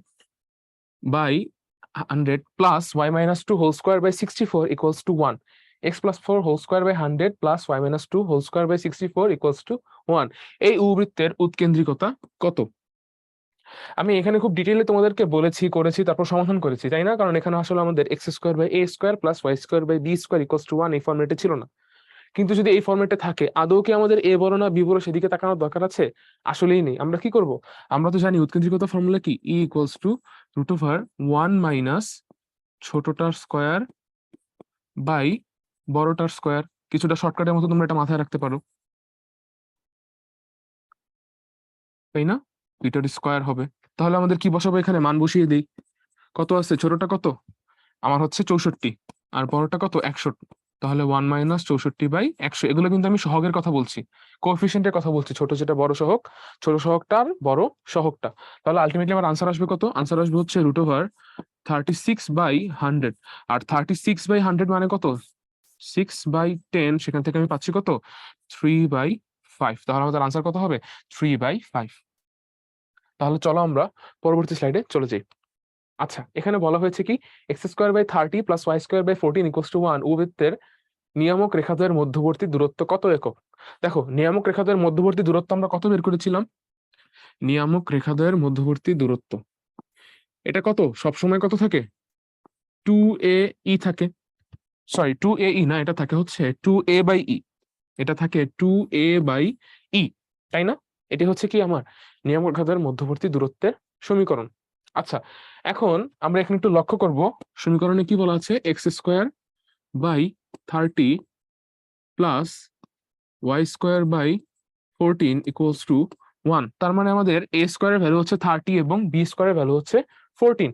plus y-2² / 64 = 1। x+4² / 100 plus y-2² / 64 = 1। এই উপবৃত্তের উৎকেন্দ্রিকতা কত? আমি এখানে খুব ডিটেইলে তোমাদেরকে বলেছি, করেছি, তারপর সমাধান করেছি, তাই না? কারণ এখানে আসলে আমাদের x² / a² + y² / b² = 1 এই ফরম্যাটে ছিল না। কিন্তু যদি এই ফরম্যাটে থাকে, আদৌ কি আমাদের a বড় না b বড় সেদিকে তাকানোর দরকার আছে? আসলেই নেই। আমরা কি করব? আমরা তো জানি উৎকেন্দ্রিকতা ফর্মুলা কি? e = √1 - ছোটটার স্কয়ার বাই বড়টার স্কয়ার। কিছুটা শর্টকাটের মতো তোমরা এটা মাথায় রাখতে পারো, তাই না? এটার স্কয়ার হবে। তাহলে আমাদের কি বসাবো? এখানে মান বসিয়ে দেই। কত আছে? ছোটটা কত? আমার হচ্ছে 64 আর বড়টা কত? 61। তাহলে 1 - 64/100। এগুলো কিন্তু আমি সহগের কথা বলছি, কোএফিসিয়েন্টের কথা বলছি। ছোট যেটা বড় সহগ, ছোট সহগটা আর বড় সহগটা। তাহলে আলটিমেটলি আমার আনসার আসবে কত? আনসার আসবে হচ্ছে √36/100। আর 36/100 মানে কত? 6/10। সেখান থেকে আমি পাচ্ছি কত? 3/5। তাহলে আমাদের আনসার কত হবে? 3/5। তাহলে চলো আমরা পরবর্তী স্লাইডে চলে যাই। আচ্ছা, এখানে বলা হয়েছে কি x² / 30 + y² / 14 = 1 উপবৃত্তের নিয়ামক রেখাদ্বয়ের মধ্যবর্তী দূরত্ব কত একক? দেখো, নিয়ামক রেখাদ্বয়ের মধ্যবর্তী দূরত্ব আমরা কত বের করেছিলাম? নিয়ামক রেখাদ্বয়ের মধ্যবর্তী দূরত্ব এটা কত? সবসময় কত থাকে? 2ae থাকে। সরি, 2ae না, এটা থাকে হচ্ছে 2a/e। এটা থাকে 2a/e, তাই না? এটি হচ্ছে কি আমার নিয়ামক রেখাদ্বয়ের মধ্যবর্তী দূরত্বের সমীকরণ। আচ্ছা, এখন আমরা এখানে একটু লক্ষ্য করব সমীকরণে কি বলা আছে? x² by 30 plus Y square by 14 equals to 1। তার মানে আমাদের এ স্কোয়ারের ভ্যালু হচ্ছে 30 এবং বি স্কোয়ারের ভ্যালু হচ্ছে 14।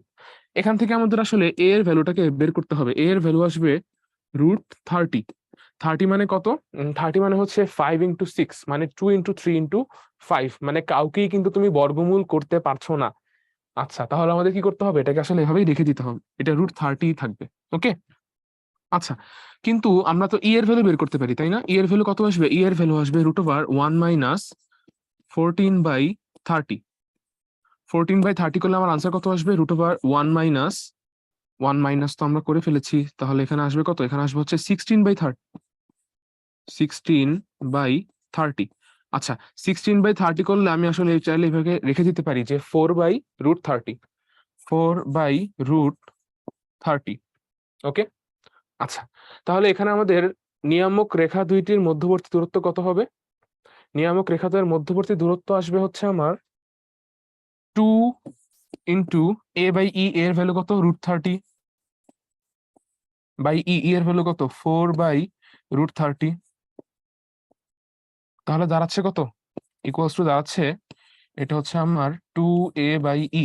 এখান থেকে আমাদের আসলে এ এর ভ্যালুটাকে বের করতে হবে। এ এর ভ্যালু আসবে √30। 30 মানে কত? 30 মানে হচ্ছে 5 × 6, মানে 2 × 3 × 5, মানে কাউকেই কিন্তু তুমি বর্গমূল করতে পারছো না। আচ্ছা, তাহলে আমাদের কি করতে হবে? এটাকে আসলে এভাবেই রেখে দিতে হবে, এটা √30 থাকবে। ওকে, আচ্ছা, কিন্তু আমরা তো ই এর ভ্যালু বের করতে পারি, তাই না? ই এর ভ্যালু কত আসবে? ই এর ভ্যালু আসবে √1 - 14/30। 14/30 করলে আমার আনসার কত আসবে? √1 - তো আমরা করে ফেলেছি, তাহলে এখানে আসবে কত? এখানে আসবে হচ্ছে 16/30। 16/30। আচ্ছা, 16/30 করলে আমি আসলে চাইলে এভাবে রেখে দিতে পারি যে 4/√30। 4/√30। ওকে, আচ্ছা, তাহলে এখানে আমাদের নিয়ামক রেখা দুইটির মধ্যবর্তী দূরত্ব কত হবে? নিয়ামক রেখা দ্বয়ের মধ্যবর্তী দূরত্ব আসবে হচ্ছে আমার 2 ইন্টু a/e। এর ভ্যালু কত? √30 বাই ই এর ভ্যালু কত? 4/√30। তাহলে দাঁড়াচ্ছে কত? ইকুয়ালস টু দাঁড়াচ্ছে, এটা হচ্ছে আমার 2a/e।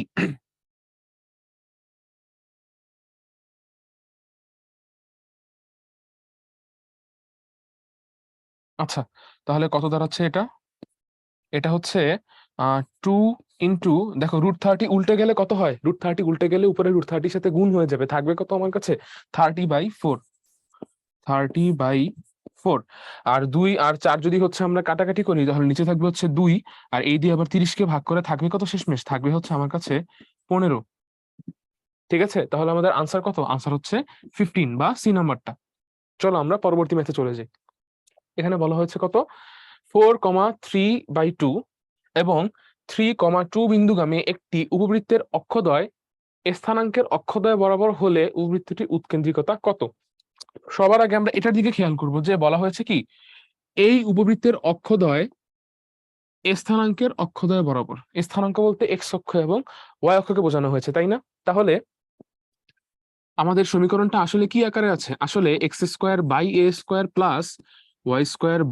আচ্ছা, তাহলে কত দাঁড়াচ্ছে এটা? এটা হচ্ছে 2 ইন্টু, দেখো √30 উল্টে গেলে কত হয়? √30 উল্টে গেলে উপরে √30 সাথে গুণ হয়ে যাবে, থাকবে কত আমার কাছে? 30/4। 30/4। আর 2 আর 4 যদি হচ্ছে আমরা কাটাকাটি করি, তাহলে নিচে থাকবে হচ্ছে 2, আর এই দিয়ে আবার 30কে ভাগ করে থাকবে কত শেষমেশ? থাকবে হচ্ছে আমার কাছে 15। ঠিক আছে, তাহলে আমাদের আনসার কত? আনসার হচ্ছে 15 বা সি নাম্বারটা। চলো আমরা পরবর্তী ম্যাথে চলে যাই। এখানে বলা হয়েছে কত? 4,3/2 এবং 3,2 বিন্দুগামী একটি উপবৃত্তের অক্ষদ্বয় স্থানাঙ্কের অক্ষদ্বয় বরাবর হলে উপবৃত্তটির উৎকেন্দ্রিকতা কত? সবার আগে আমরা এটার দিকে খেয়াল করব যে বলা হয়েছে কি, এই উপবৃত্তের অক্ষদ্বয় স্থানাঙ্কের অক্ষদ্বয় বরাবর। স্থানাঙ্ক বলতে এক্স অক্ষ এবং ওয়াই অক্ষকে বোঝানো হয়েছে, তাই না? তাহলে আমাদের সমীকরণটা আসলে কি আকারে আছে? আসলে x² / a² plus y²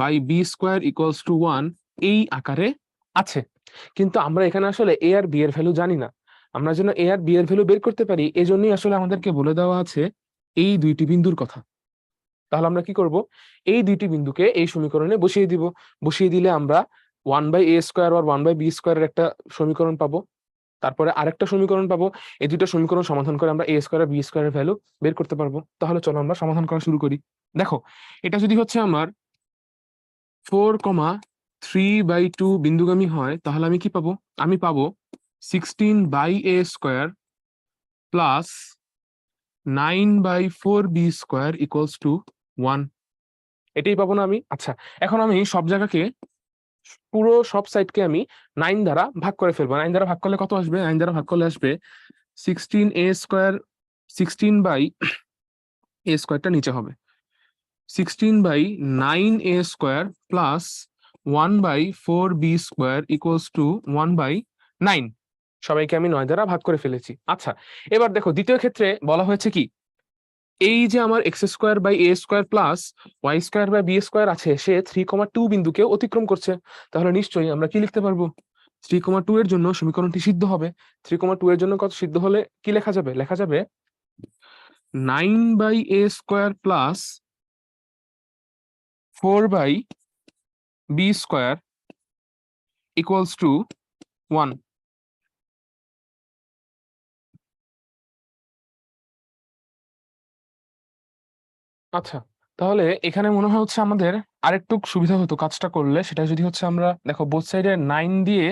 / b² = 1 এই আকারে আছে। কিন্তু আমরা এখানে আসলে এ আর বি এর ভ্যালু জানি না। আমরা যেন এ আর বি এর ভ্যালু বের করতে পারি, এজন্যই আসলে আমাদেরকে বলে দেওয়া আছে এই দুইটি বিন্দুর কথা। তাহলে আমরা কি করব? এই দুইটি বিন্দুকে এই সমীকরণে বসিয়ে দিব। বসিয়ে দিলে আমরা 1/a² আর 1/b² এর একটা সমীকরণ পাবো। তারপরে আরেকটা সমীকরণ পাবো। এই দুটো সমীকরণ সমাধান করে আমরা a² আর b² এর ভ্যালু বের করতে পারবো। তাহলে চলো আমরা সমাধান করা শুরু করি। দেখো, এটা যদি হচ্ছে আমার 4,3/2 বিন্দুগামী হয়, তাহলে আমি কি পাবো? আমি পাবো 16/a² প্লাস 9/4b² = 1। এটাই পাবো না আমি? আচ্ছা, এখন আমি সব জায়গাকে, পুরো সব সাইডকে আমি 9 দ্বারা ভাগ করে ফেলবো। 9 দ্বারা ভাগ করলে কত আসবে? 9 দ্বারা ভাগ করলে আসবে 16a²। 16/a² নিচে হবে 16/9a² প্লাস 1/4b² = 1/9। সবাইকে আমি 9 দ্বারা ভাগ করে ফেলেছি। আচ্ছা, এবার দেখো দ্বিতীয় ক্ষেত্রে বলা হয়েছে কি, এই যে আমার x² / a² plus y² / b² আছে, সে 3,2 বিন্দুকে অতিক্রম করছে। তাহলে নিশ্চয়ই আমরা কি লিখতে পারবো? 3,2 এর জন্য সমীকরণটি সিদ্ধ হবে। 3,2 এর জন্য কত সিদ্ধ হলে কি লেখা যাবে? লেখা যাবে 9/a² প্লাস 4/b² = 1। আচ্ছা, তাহলে এখানে মনে হয় হচ্ছে আমাদের আরেকটু সুবিধা হতো কাজটা করলে। সেটা যদি হচ্ছে আমরা দেখো বোথ সাইডে 9 দিয়ে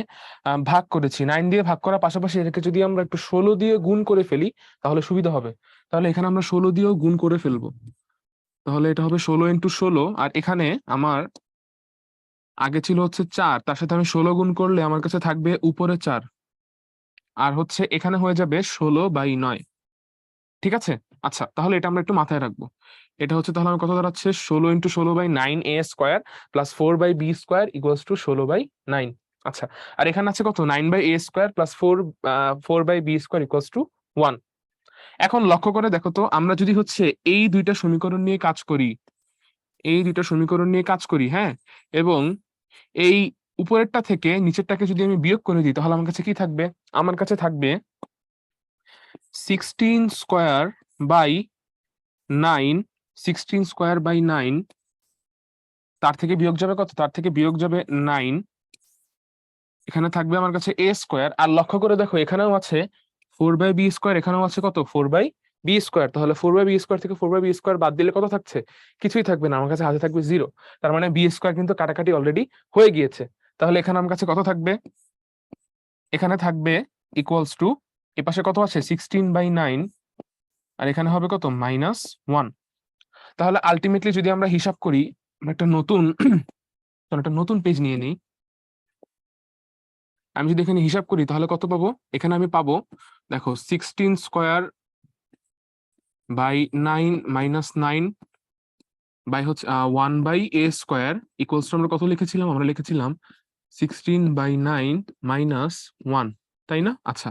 ভাগ করেছি। 9 দিয়ে ভাগ করার পাশাপাশি এটাকে যদি আমরা একটু 16 দিয়ে গুণ করে ফেলি, তাহলে সুবিধা হবে। তাহলে এখানে আমরা 16 দিয়েও গুণ করে ফেলবো। তাহলে এটা হবে 16 × 16। আর এখানে আমার আগে ছিল হচ্ছে 4, তার সাথে আমি 16 গুণ করলে আমার কাছে থাকবে উপরে 4, আর হচ্ছে এখানে হয়ে যাবে 16/9। ঠিক আছে? আচ্ছা, তাহলে এটা আমরা একটু মাথায় রাখবো। এটা হচ্ছে, তাহলে আমার কত দাঁড়াচ্ছে? 16 × 16/9a² প্লাস 4/b² = 16/9। আচ্ছা, আর এখানে আছে কত? 9/a² plus 4/b² = 1। এখন লক্ষ্য করে দেখো তো, আমরা যদি হচ্ছে এই দুইটা সমীকরণ নিয়ে কাজ করি, এই দুইটা সমীকরণ নিয়ে কাজ করি, হ্যাঁ, এবং এই উপরেরটা থেকে নিচেরটাকে যদি আমি বিয়োগ করে দিই, তাহলে আমার কাছে কি থাকবে? আমার কাছে থাকবে 16 স্কোয়ার বাই 9, 16 স্কোয়ার বাই 9, তার থেকে বিয়োগ যাবে কত? তার থেকে বিয়োগ যাবে 9, এখানে থাকবে আমার কাছে এ স্কোয়ার। আর লক্ষ্য করে দেখো এখানেও আছে 4/b², এখানেও আছে কত? 4/b²। তাহলে 4/b² থেকে 4/b² বাদ দিলে কত থাকছে? কিছুই থাকবে না, আমার কাছে হাতে থাকবে 0। তার মানে b² কিন্তু কাটাকাটি অলরেডি হয়ে গিয়েছে। তাহলে এখানে আমার কাছে কত থাকবে? এখানে থাকবে ইকুয়ালস টু, এ পাশে কত আছে? 16/9, আর এখানে হবে কত? -1। তাহলে আলটিমেটলি যদি আমরা হিসাব করি, আমরা একটা নতুন একটা নতুন পেজ নিয়ে নিই। আমি যদি এখানে হিসাব করি তাহলে কত পাবো? এখানে আমি পাবো, দেখো, 16 স্কোয়ার বাই 9 -9 বাই হচ্ছে 1/a² ইকুয়ালস টু আমরা কত লিখেছিলাম? আমরা লিখেছিলাম 16/9 -1, তাই না? আচ্ছা,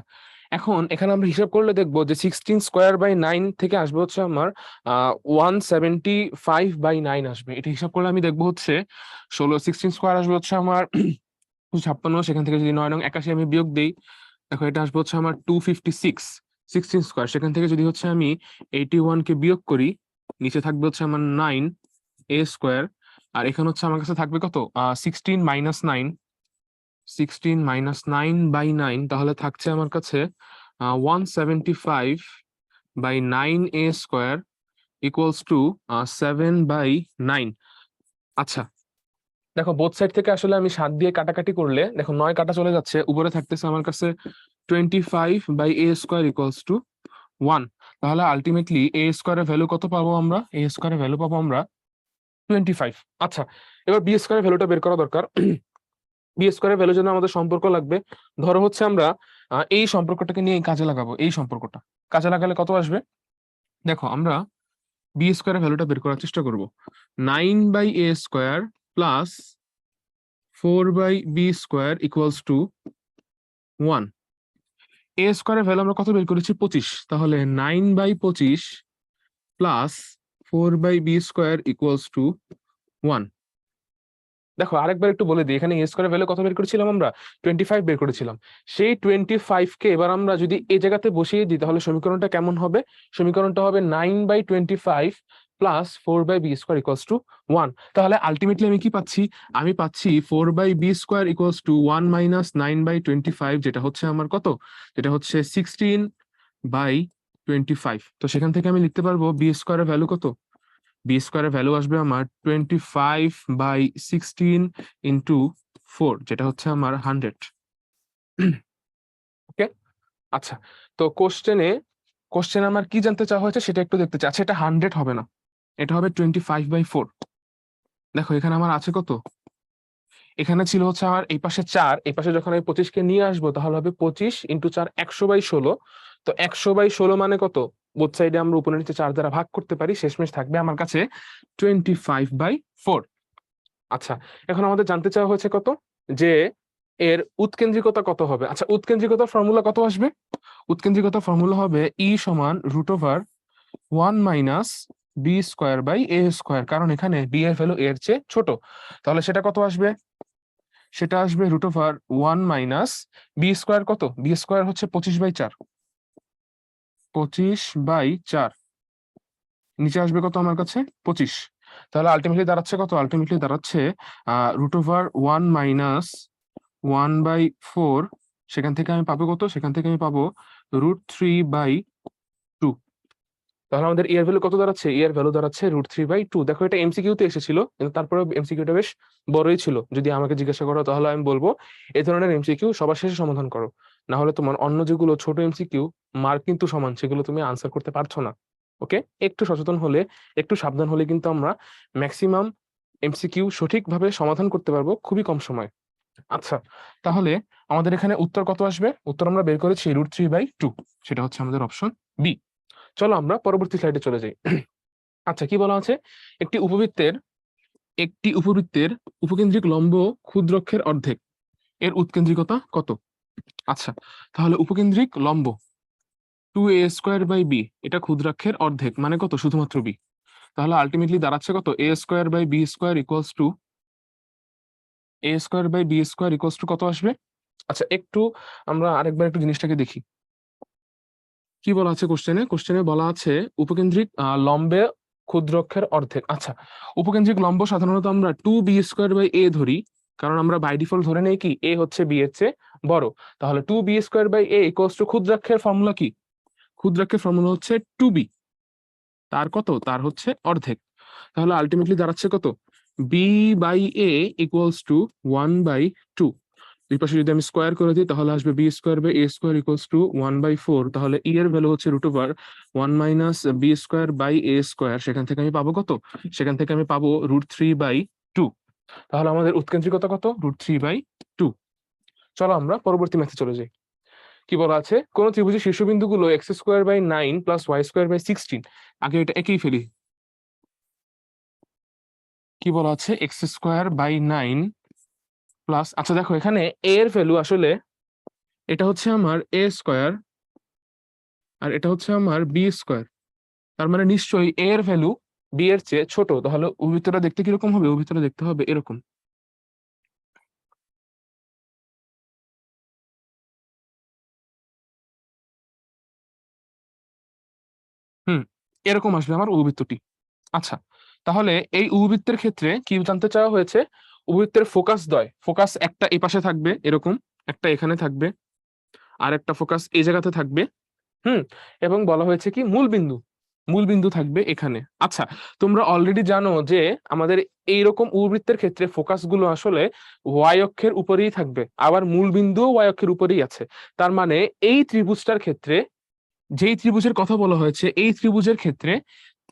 এখন এখানে আমরা হিসাব করলে দেখবো যে 16 স্কোয়ার বাই 9 থেকে আসবে হচ্ছে আমার 175/9 আসবে। এটা হিসাব করলে আমি দেখবো হচ্ছে 16 স্কোয়ার আসবে হচ্ছে আমার 56, সেখান থেকে যদি 9 নং 81 আমি বিয়োগ দিই, দেখো এটা আসবে হচ্ছে আমার 256। 16 স্কোয়ার, সেখান থেকে যদি হচ্ছে আমি 81 কে বিয়োগ করি, নিচে থাকবে হচ্ছে আমার 9a², আর এখানে হচ্ছে আমার কাছে থাকবে কত? 16 - 9, তাহলে থাকছে আমার কাছে 175/9a² ইকুয়ালস টু 7/9। আচ্ছা, দেখো বোথ সাইড থেকে আসলে আমি 7 দিয়ে কাটাকাটি করলে দেখো 9 কাটা চলে যাচ্ছে, উপরে থাকতেছে আমার কাছে 25/a² ইকুয়ালস টু 1। তাহলে আলটিমেটলি a² এর ভ্যালু কত পাবো আমরা? a² এর ভ্যালু পাবো আমরা 25। আচ্ছা, এবার b² এর ভ্যালুটা বের করা দরকার। b² এর ভ্যালুর জন্য আমাদের সম্পর্ক লাগবে। ধরো হচ্ছে আমরা এই সম্পর্কটাকে নিয়ে কাজে লাগাবো। এই সম্পর্কটা কাজে লাগালে কত আসবে? দেখো আমরা b² এর ভ্যালুটা বের করার চেষ্টা করব। 9/a² plus 4/b² equals to 1। a² এর ভ্যালু আমরা কত বের করেছি? 25। তাহলে 9/25 প্লাস 4/b² ইকুয়ালস টু 1। দেখো আরেকবার একটু বলে দিই, এখানে a² ভ্যালু কত বের করেছিলাম আমরা? 25 বের করেছিলাম। সেই 25 কে এবার আমরা যদি এই জায়গাতে বসিয়ে দিই, তাহলে সমীকরণটা কেমন হবে? সমীকরণটা হবে 9/25 প্লাস 4/b² ইকুয়ালস টু 1। তাহলে আলটিমেটলি আমি কি পাচ্ছি? আমি পাচ্ছি 4/b² ইকুয়ালস টু 1 মাইনাস 9/25, যেটা হচ্ছে আমার কত? যেটা হচ্ছে 16/25। তো সেখান থেকে আমি লিখতে পারবো b² এর ভ্যালু কত? b² এর ভ্যালু আসবে আমার 25/16 ইন্টু 4, যেটা হচ্ছে আমার 100। ওকে, আচ্ছা, তো কোশ্চেনে আমার কি জানতে চাওয়া হয়েছে সেটা একটু দেখতে চাই। আচ্ছা, এটা 100 হবে না, এটা হবে 25/4। দেখো এখানে আমার আছে কত? এখানে ছিল হচ্ছে আমার এই পাশে 4, এই পাশে যখন আমি 25 কে নিয়ে আসবো তাহলে হবে 25 ইন্টু 4, 100/16। তো 100/16 মানে কত? বোথ সাইডে আমরা উপরে নিচে 4 দ্বারা ভাগ করতে পারি, শেষমেশ থাকবে আমার কাছে 25/4। আচ্ছা, এখন আমাদের জানতে চাওয়া হয়েছে কত? যে এর উৎকেন্দ্রিকতা কত হবে। আচ্ছা, উৎকেন্দ্রিকতার ফর্মুলা কত আসবে? উৎকেন্দ্রিকতা ফর্মুলা হবে E সমান √1 মাইনাস b²/a², কারণ এখানে b এর ভ্যালু এর চেয়ে ছোট। তাহলে সেটা কত আসবে? সেটা আসবে √1 মাইনাস b²। কত? b² হচ্ছে 25/4, 25/4, নিচে আসবে কত আমার কাছে? 25। তাহলে আলটিমেটলি দাঁড়াচ্ছে কত? আলটিমেটলি দাঁড়াচ্ছে √1 মাইনাস 1/4, সেখান থেকে আমি পাবো কত? সেখান থেকে আমি পাবো √3/2। তাহলে আমাদের এর ভ্যালু কত দাঁড়াচ্ছে? এর ভ্যালু দাঁড়াচ্ছে √3/2। দেখো এটা এমসিকিউতে এসেছিল, কিন্তু তারপরে এমসিকিউটা বেশ বড়ই ছিল। যদি আমাকে জিজ্ঞাসা করো তাহলে আমি বলবো এই ধরনের এমসিকিউ সবার শেষে সমাধান করো, না হলে তোমার অন্য যেগুলো ছোট এমসিকিউ মার্ক কিন্তু সমান, সেগুলো তুমি আনসার করতে পারছো না। ওকে, একটু সচেতন হলে, একটু সাবধান হলে কিন্তু আমরা ম্যাক্সিমাম এমসিকিউ সঠিকভাবে সমাধান করতে পারবো খুবই কম সময়। আচ্ছা, তাহলে আমাদের এখানে উত্তর কত আসবে? উত্তর আমরা বের করেছি √3/2, সেটা হচ্ছে আমাদের অপশন বি। চলো আমরা পরবর্তী স্লাইডে চলে যাই। আচ্ছা, কি বলা আছে? একটি উপবৃত্তের উপকেন্দ্রিক লম্ব ক্ষুদ্রক্ষের অর্ধেক, এর উৎকেন্দ্রিকতা কত? আচ্ছা, তাহলে উপকেন্দ্রিক লম্ব, 2a² বাই b, এটা ক্ষুদ্রাক্ষের অর্ধেক মানে কত, শুধুমাত্র b। তাহলে আলটিমেটলি দাঁড়াচ্ছে কত, a² বাই b² কত আসবে? আচ্ছা, একটু আমরা আরেকবার একটু জিনিসটাকে দেখি। কি বলা আছে কোশ্চেনে? কোশ্চেনে বলা আছে উপকেন্দ্রিক লম্বে ক্ষুদ্রক্ষের অর্ধেক। আচ্ছা, উপকেন্দ্রিক লম্ব সাধারণত আমরা 2b² বাই a ধরি, কারণ আমরা বাই ডিফল্ট ধরে নেই কি a হচ্ছে b এর চেয়ে বড়। তাহলে 2b² বাই a ক্ষুদ্রাক্ষের ফর্মুলা কি? ক্ষুদ্রাক্ষের ফর্মুলা হচ্ছে 2b, তার কত, তার হচ্ছে অর্ধেক। তাহলে আলটিমেটলি দাঁড়াচ্ছে কত, b/a = 1/2। দুই পাশে যদি আমি স্কোয়ার করে দিই তাহলে আসবে b² বাই a² = 1/4। তাহলে e এর ভ্যালু হচ্ছে √1 - b² বাই a²। সেখান থেকে আমি পাবো কত? সেখান থেকে আমি পাবো √3/2। তাহলে আমাদের উৎকেন্দ্রিকতা কত? √3/2। চলো আমরা পরবর্তী ম্যাথে চলে যাই। কি বলা আছে, কোন ত্রিভুজের শীর্ষবিন্দুগুলো x² বাই 9 + y² বাই 16। আগে এটা একেই ফেলি। কি বলা আছে, x²বাই 9 প্লাস, আচ্ছা দেখো এখানে a এর ভ্যালু আসলে এটা হচ্ছে আমার a², আর এটা হচ্ছে আমার b²। তার মানে নিশ্চয়ই a এর ভ্যালু b এর চেয়ে ছোট। তাহলে উত্তরটা দেখতে কিরকম হবে? উত্তরটা দেখতে হবে এরকম। হুম, এরকম আসবে আমার উপবৃত্তটি। আচ্ছা, তাহলে এই উপবৃত্তের ক্ষেত্রে কি জানতে চাওয়া হয়েছে? উপবৃত্তের ফোকাস দ্বয়, ফোকাস একটা এই পাশে থাকবে এরকম, একটা এখানে থাকবে, আর একটা ফোকাস এই জায়গাতে থাকবে। হুম, এবং বলা হয়েছে কি মূল বিন্দু থাকবে এখানে। আচ্ছা, তোমরা অলরেডি জানো যে আমাদের এইরকম উপবৃত্তের ক্ষেত্রে ফোকাস গুলো আসলে ওয়াই অক্ষের উপরেই থাকবে, আবার মূল বিন্দু ওয়াই অক্ষের উপরেই আছে। তার মানে এই ত্রিভুজটার ক্ষেত্রে, যেই ত্রিভুজের কথা বলা হয়েছে, এই ত্রিভুজের ক্ষেত্রে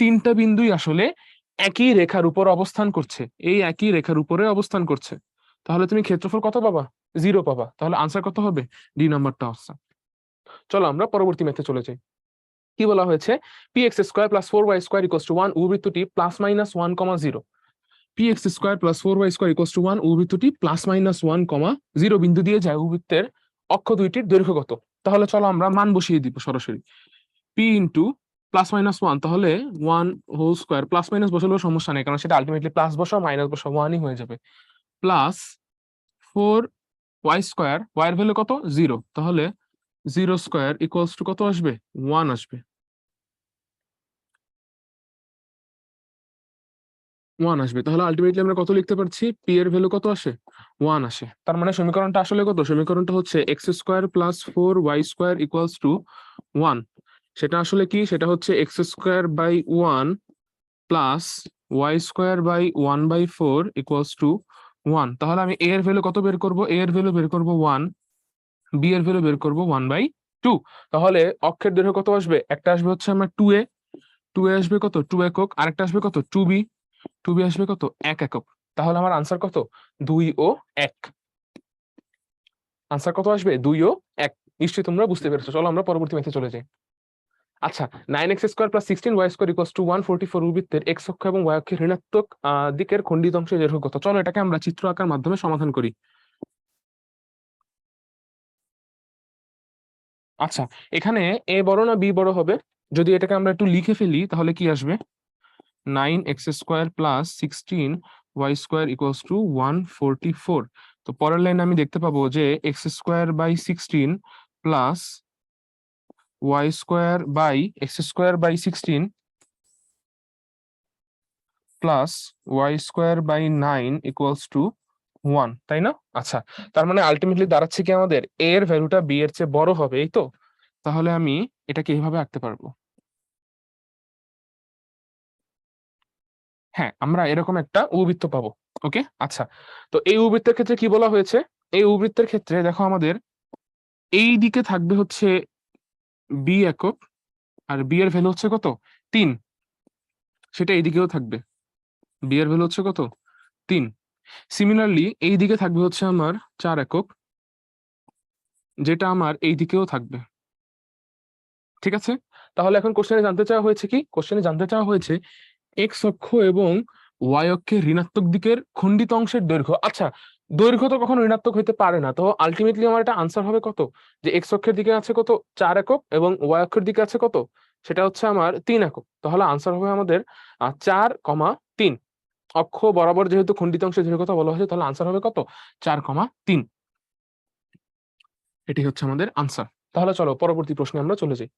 তিনটা বিন্দুই আসলে একই রেখার উপর অবস্থান করছে, এই একই রেখার উপরে অবস্থান করছে। তাহলে তুমি ক্ষেত্রফল কত পাবা? 0 পাবা। তাহলে আনসার কত হবে? ডি নাম্বারটা আনসার। চলো আমরা পরবর্তী ম্যাথে চলে যাই। কি বলা হয়েছে, px² + 4y² = 1 উপবৃত্তটি +-1, 0। px² + 4y² = 1 উপবৃত্তটি +-1, 0 বিন্দু দিয়ে যায় উপবৃত্তের অক্ষ দুইটির দৈর্ঘ্য কত? তাহলে চলো আমরা মান বসিয়ে দিব সরাসরি। p ইন্টু +-1, তাহলে 1 হোল স্কোয়ার, প্লাস মাইনাস বসালেও সমস্যা নেই, কারণ সেটা আলটিমেটলি প্লাস বসাও মাইনাস বসাও 1ই হয়ে যাবে। +4y², y এর ভ্যালু কত? 0। তাহলে 0² = কত আসবে? 1 আসবে। 1 আসবে। তাহলে আলটিমেটলি আমরা কত লিখতে পারছি? পি এর ভ্যালু কত আসে? 1 আসে। তার মানে সমীকরণটা আসলে কত? সমীকরণটা হচ্ছে x² + 4y² = 1। সেটা আসলে কি? সেটা হচ্ছে x²/1 প্লাস y²/1/4 = 1। তাহলে আমি a এর ভ্যালু কত বের করব? a এর ভ্যালু বের করব 1, b এর ভ্যালু বের করব 1/2। তাহলে অক্ষের দৈর্ঘ্য কত আসবে? একটা আসবে হচ্ছে আমার 2a, 2a আসবে কত? 2 একক। আরেকটা আসবে কত? 2b, 2b আসবে কত? 1 একক। তাহলে আমার আনসার কত? 2 ও 1। আনসার কত আসবে? 2 ও 1। নিশ্চয়ই তোমরা বুঝতে পেরেছো। চলো আমরা পরবর্তী ম্যাথে চলে যাই। আচ্ছা, 9x² + 16y² = 144 উপবৃত্তের x অক্ষ এবং y অক্ষের ঋণাত্মক দিকের খণ্ডিত অংশের দৈর্ঘ্য কত? চলো এটাকে আমরা চিত্র আঁকার মাধ্যমে সমাধান করি। আচ্ছা, এখানে a বড় না b বড় হবে? যদি এটাকে আমরা একটু লিখে ফেলি তাহলে কি আসবে? 9x² + 16y² = 144। তো পরের লাইনে আমি দেখতে পাবো যে x²/16 plus y²/16 plus y²/9 = 1, তাই না? আচ্ছা, তার মানে আলটিমেটলি দাঁড়াচ্ছে কি আমাদের a এর ভ্যালুটা b এর চেয়ে বড় হবে, এই তো? তাহলে আমি এটাকে এইভাবে আঁকতে পারবো। হ্যাঁ, আমরা এরকম একটা উপবৃত্ত পাবো। ওকে, আচ্ছা, তো এই উপবৃত্তের ক্ষেত্রে কি বলা হয়েছে? এই উপবৃত্তের ক্ষেত্রে দেখো আমাদের এই দিকে থাকবে হচ্ছে b একক, আর b এর ভ্যালু হচ্ছে কত? 3। সেটা এইদিকেও থাকবে, b এর ভ্যালু হচ্ছে কত? 3। সিমিলারলি এই দিকে থাকবে হচ্ছে আমার 4 একক, যেটা আমার এই দিকেও থাকবে। ঠিক আছে? তাহলে এখন কোশ্চেনে জানতে চাওয়া হয়েছে কি? কোশ্চেনে জানতে চাওয়া হয়েছে এক্স অক্ষ এবং ওয়াই অক্ষের ঋণাত্মক দিকের খণ্ডিত অংশের দৈর্ঘ্য। আচ্ছা, দৈর্ঘ্য তো কখনো ঋণাত্মক হইতে পারে না, তো আলটিমেটলি আমার এটা আনসার হবে কত, যে এক্স অক্ষের দিকে আছে কত 4 একক এবং ওয়াই অক্ষের দিকে আছে কত, সেটা হচ্ছে আমার 3 একক। তাহলে আনসার হবে আমাদের 4,3। অক্ষ বরাবর যেহেতু খণ্ডিত অংশের দৈর্ঘ্য কথা বলা হয়েছে, তাহলে আনসার হবে কত, 4,3। এটি হচ্ছে আমাদের আনসার। তাহলে চলো পরবর্তী প্রশ্নে আমরা চলে যাই।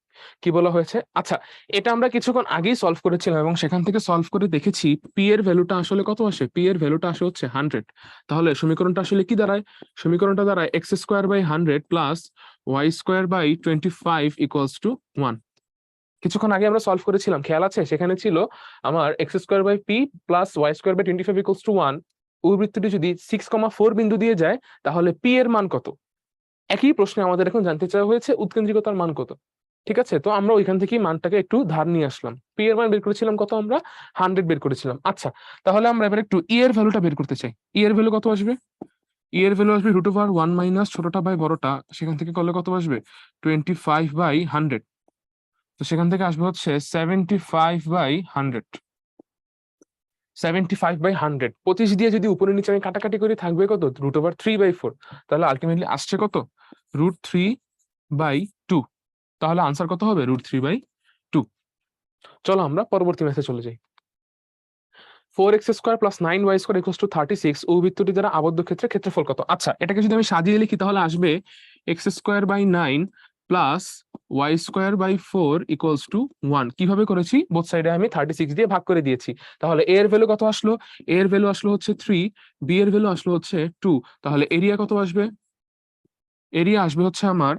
কি বলা হয়েছে, আচ্ছা এটা আমরা কিছুক্ষণ আগেই সলভ করেছিলাম এবং সেখান থেকে সলভ করে দেখেছি পি এর ভ্যালুটা আসলে কত আসে, পি এর ভ্যালুটা আসে হচ্ছে 100। তাহলে সমীকরণটা আসলে কি দাঁড়ায়, সমীকরণটা দাঁড়ায় x square by 100 plus Y square by 25 equals to 1। কিছুক্ষণ আগে আমরা সলভ করেছিলাম, খেয়াল আছে, সেখানে ছিল আমার x square by p plus Y square by 25 equals to 1। উপবৃত্তটি যদি 6,4 বিন্দু দিয়ে যায় তাহলে পি এর মান কত। একই প্রশ্নে আমাদের এখন জানতে চাওয়া হয়েছে উৎকেন্দ্রিকতার মান কত। ঠিক আছে, তো আমরা ওইখান থেকেই মানটাকে একটু ধার নিয়ে আসলাম। পি এর মান বের করেছিলাম কত, আমরা 100 বের করেছিলাম। আচ্ছা তাহলে আমরা এবার একটু ই এর ভ্যালুটা বের করতে চাই। ই এর ভ্যালু কত আসবে, ই এর ভ্যালু আসবে √1 মাইনাস ছোটটা বাই বড়টা, সেখান থেকে করলে কত আসবে 25/100। তো সেখান থেকে আসবে হচ্ছে 75/100। 75/100 25 দিয়ে যদি উপরে নিচে আমি কাটাকাটি করি থাকবে কত, √3/4। তাহলে আলটিমেটলি আসছে কত, √3/2। তাহলে আনসার কত হবে, √3/2। চলো আমরা পরবর্তী ম্যাথে চলে যাই। 4x² + 9y² = 36 উপবৃত্তটি দ্বারা আবদ্ধ ক্ষেত্রে ক্ষেত্রফল কত। আচ্ছা এটাকে যদি আমি সাজিয়ে লিখি তাহলে আসবে x²/9 প্লাস y²/4 = 1। কিভাবে করেছি, বোথ সাইডে আমি 36 দিয়ে ভাগ করে দিয়েছি। তাহলে a এর ভ্যালু কত আসলো, a এর ভ্যালু আসলো হচ্ছে 3, b এর ভ্যালু আসলো হচ্ছে 2। তাহলে এরিয়া কত আসবে, এরিয়া আসবে হচ্ছে আমার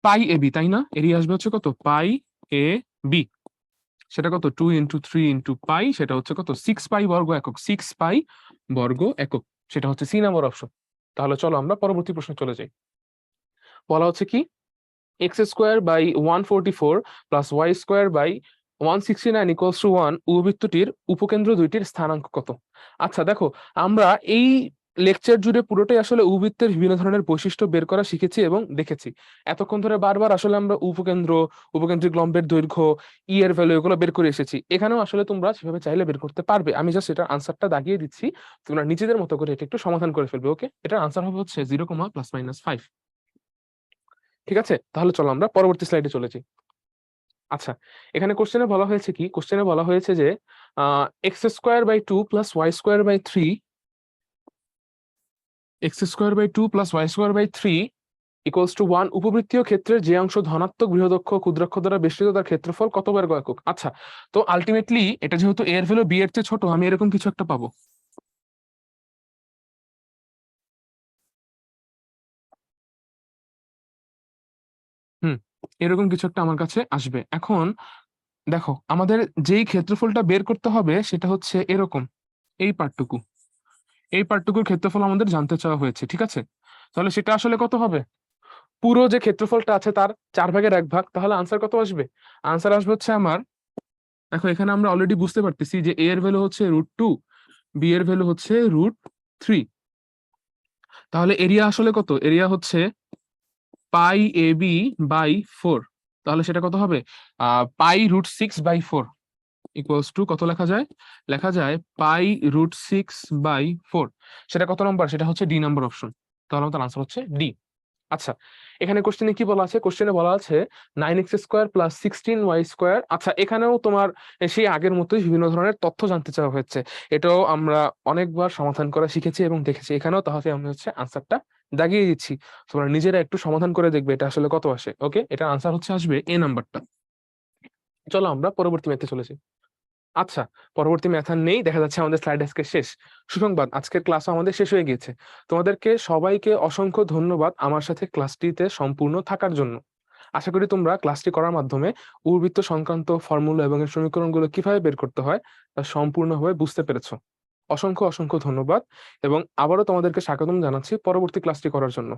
পাই এ বি, তাই না, এরিয়া আসবে হচ্ছে কত পাই এ বি। সেটা কত 2 × 3 × পাই, সেটা হচ্ছে কত 6 পাই বর্গ একক, 6 পাই বর্গ একক। সেটা হচ্ছে সি নাম্বার অপশন। তাহলে চলো আমরা পরবর্তী প্রশ্নে চলে যাই। বলা হচ্ছে কি x²/144 প্লাস y²/169 = 1 উপবৃত্তটির উপকেন্দ্র দুইটির স্থানাঙ্ক কত। আচ্ছা দেখো, আমরা এই লেকচার জুড়ে পুরোটাই আসলে উপবৃত্তের বিভিন্ন ধরনের বৈশিষ্ট্য বের করা শিখেছি এবং দেখেছি। এতক্ষণ ধরে বারবার আসলে আমরা উপকেন্দ্র, উপকেন্দ্রিক লম্বের দৈর্ঘ্য, ই এর ভ্যালু এগুলো বের করে এসেছি। এখানেও আসলে তোমরা সেভাবে চাইলে বের করতে পারবে। আমি জাস্ট এটার আনসারটা দাগিয়ে দিচ্ছি, তোমরা নিজেদের মতো করে এটা একটু সমাধান করে ফেলবে। ওকে, এটার আনসার হবে হচ্ছে 0, ±5। ঠিক আছে, তাহলে চলো আমরা পরবর্তী স্লাইডে চলে যাই। আচ্ছা এখানে কোশ্চেনে বলা হয়েছে কি, কোশ্চেনে বলা হয়েছে যে x²/2 + y²/3 x²/2 + y²/3 = 1 উপবৃত্তীয় ক্ষেত্রের যে অংশ ধনাত্মক বৃহদক্ষ ক্ষুদ্রাক্ষ দ্বারা বেষ্টিত তার ক্ষেত্রফল কত বর্গ একক। আচ্ছা তো আলটিমেটলি এটা যেহেতু a এর ভ্যালু b এর চেয়ে ছোট, আমি এরকম কিছু একটা পাবো। হুম, এরকম কিছু একটা আমার কাছে আসবে। এখন দেখো আমাদের যেই ক্ষেত্রফলটা বের করতে হবে সেটা হচ্ছে এরকম, এই পার্টটুকু, এই পার্টটুকুর ক্ষেত্রফল আমাদের জানতে চাওয়া হয়েছে। ঠিক আছে, তাহলে সেটা আসলে কত হবে, পুরো যে ক্ষেত্রফলটা আছে তার 4/1 তাহলে আনসার কত আসবে, আনসার আসবে হচ্ছে আমার, দেখো এখানে আমরা অলরেডি বুঝতে পারতেছি যে a এর ভ্যালু হচ্ছে √2, b এর ভ্যালু হচ্ছে √3। তাহলে এরিয়া আসলে কত, এরিয়া হচ্ছে পাই এ বি বাই 4। তাহলে সেটা কত হবে, π√6/4 কত লেখা যায়, লেখা যায় π√6/4। সেটা কত নম্বর, সেটা হচ্ছে ডি নাম্বার অপশন। তাহলে আমাদের আনসার হচ্ছে ডি। আচ্ছা এখানে কোশ্চেনে কি বলা আছে, কোশ্চেনে বলা আছে 9x² + 16y²। আচ্ছা এখানেও তোমার সেই আগের মতোই বিভিন্ন ধরনের তথ্য জানতে চাওয়া হচ্ছে। এটাও আমরা অনেকবার সমাধান করা শিখেছি এবং দেখেছি। এখানেও তাহলে আমি হচ্ছে আনসারটা দাগিয়ে দিচ্ছি, তোমরা নিজেরা একটু সমাধান করে দেখবে এটা আসলে কত আসে। ওকে, এটা আনসার হচ্ছে আসবে এ নাম্বারটা। চলো আমরা পরবর্তী ম্যাথে চলেছি। আচ্ছা পরবর্তী ম্যাথ আর নেই, দেখা যাচ্ছে আমাদের স্লাইড আজকে শেষ। সুসংবাদ, আজকের ক্লাস আমাদের শেষ হয়ে গিয়েছে। তোমাদেরকে সবাইকে অসংখ্য ধন্যবাদ আমার সাথে ক্লাসটিতে সম্পূর্ণ থাকার জন্য। আশা করি তোমরা ক্লাসটি করার মাধ্যমে উপবৃত্ত সংক্রান্ত ফর্মুলা এবং এর সমীকরণগুলো কিভাবে বের করতে হয় তা সম্পূর্ণভাবে বুঝতে পেরেছো। অসংখ্য অসংখ্য ধন্যবাদ এবং আবারও তোমাদেরকে স্বাগতম জানাচ্ছি পরবর্তী ক্লাসটি করার জন্য।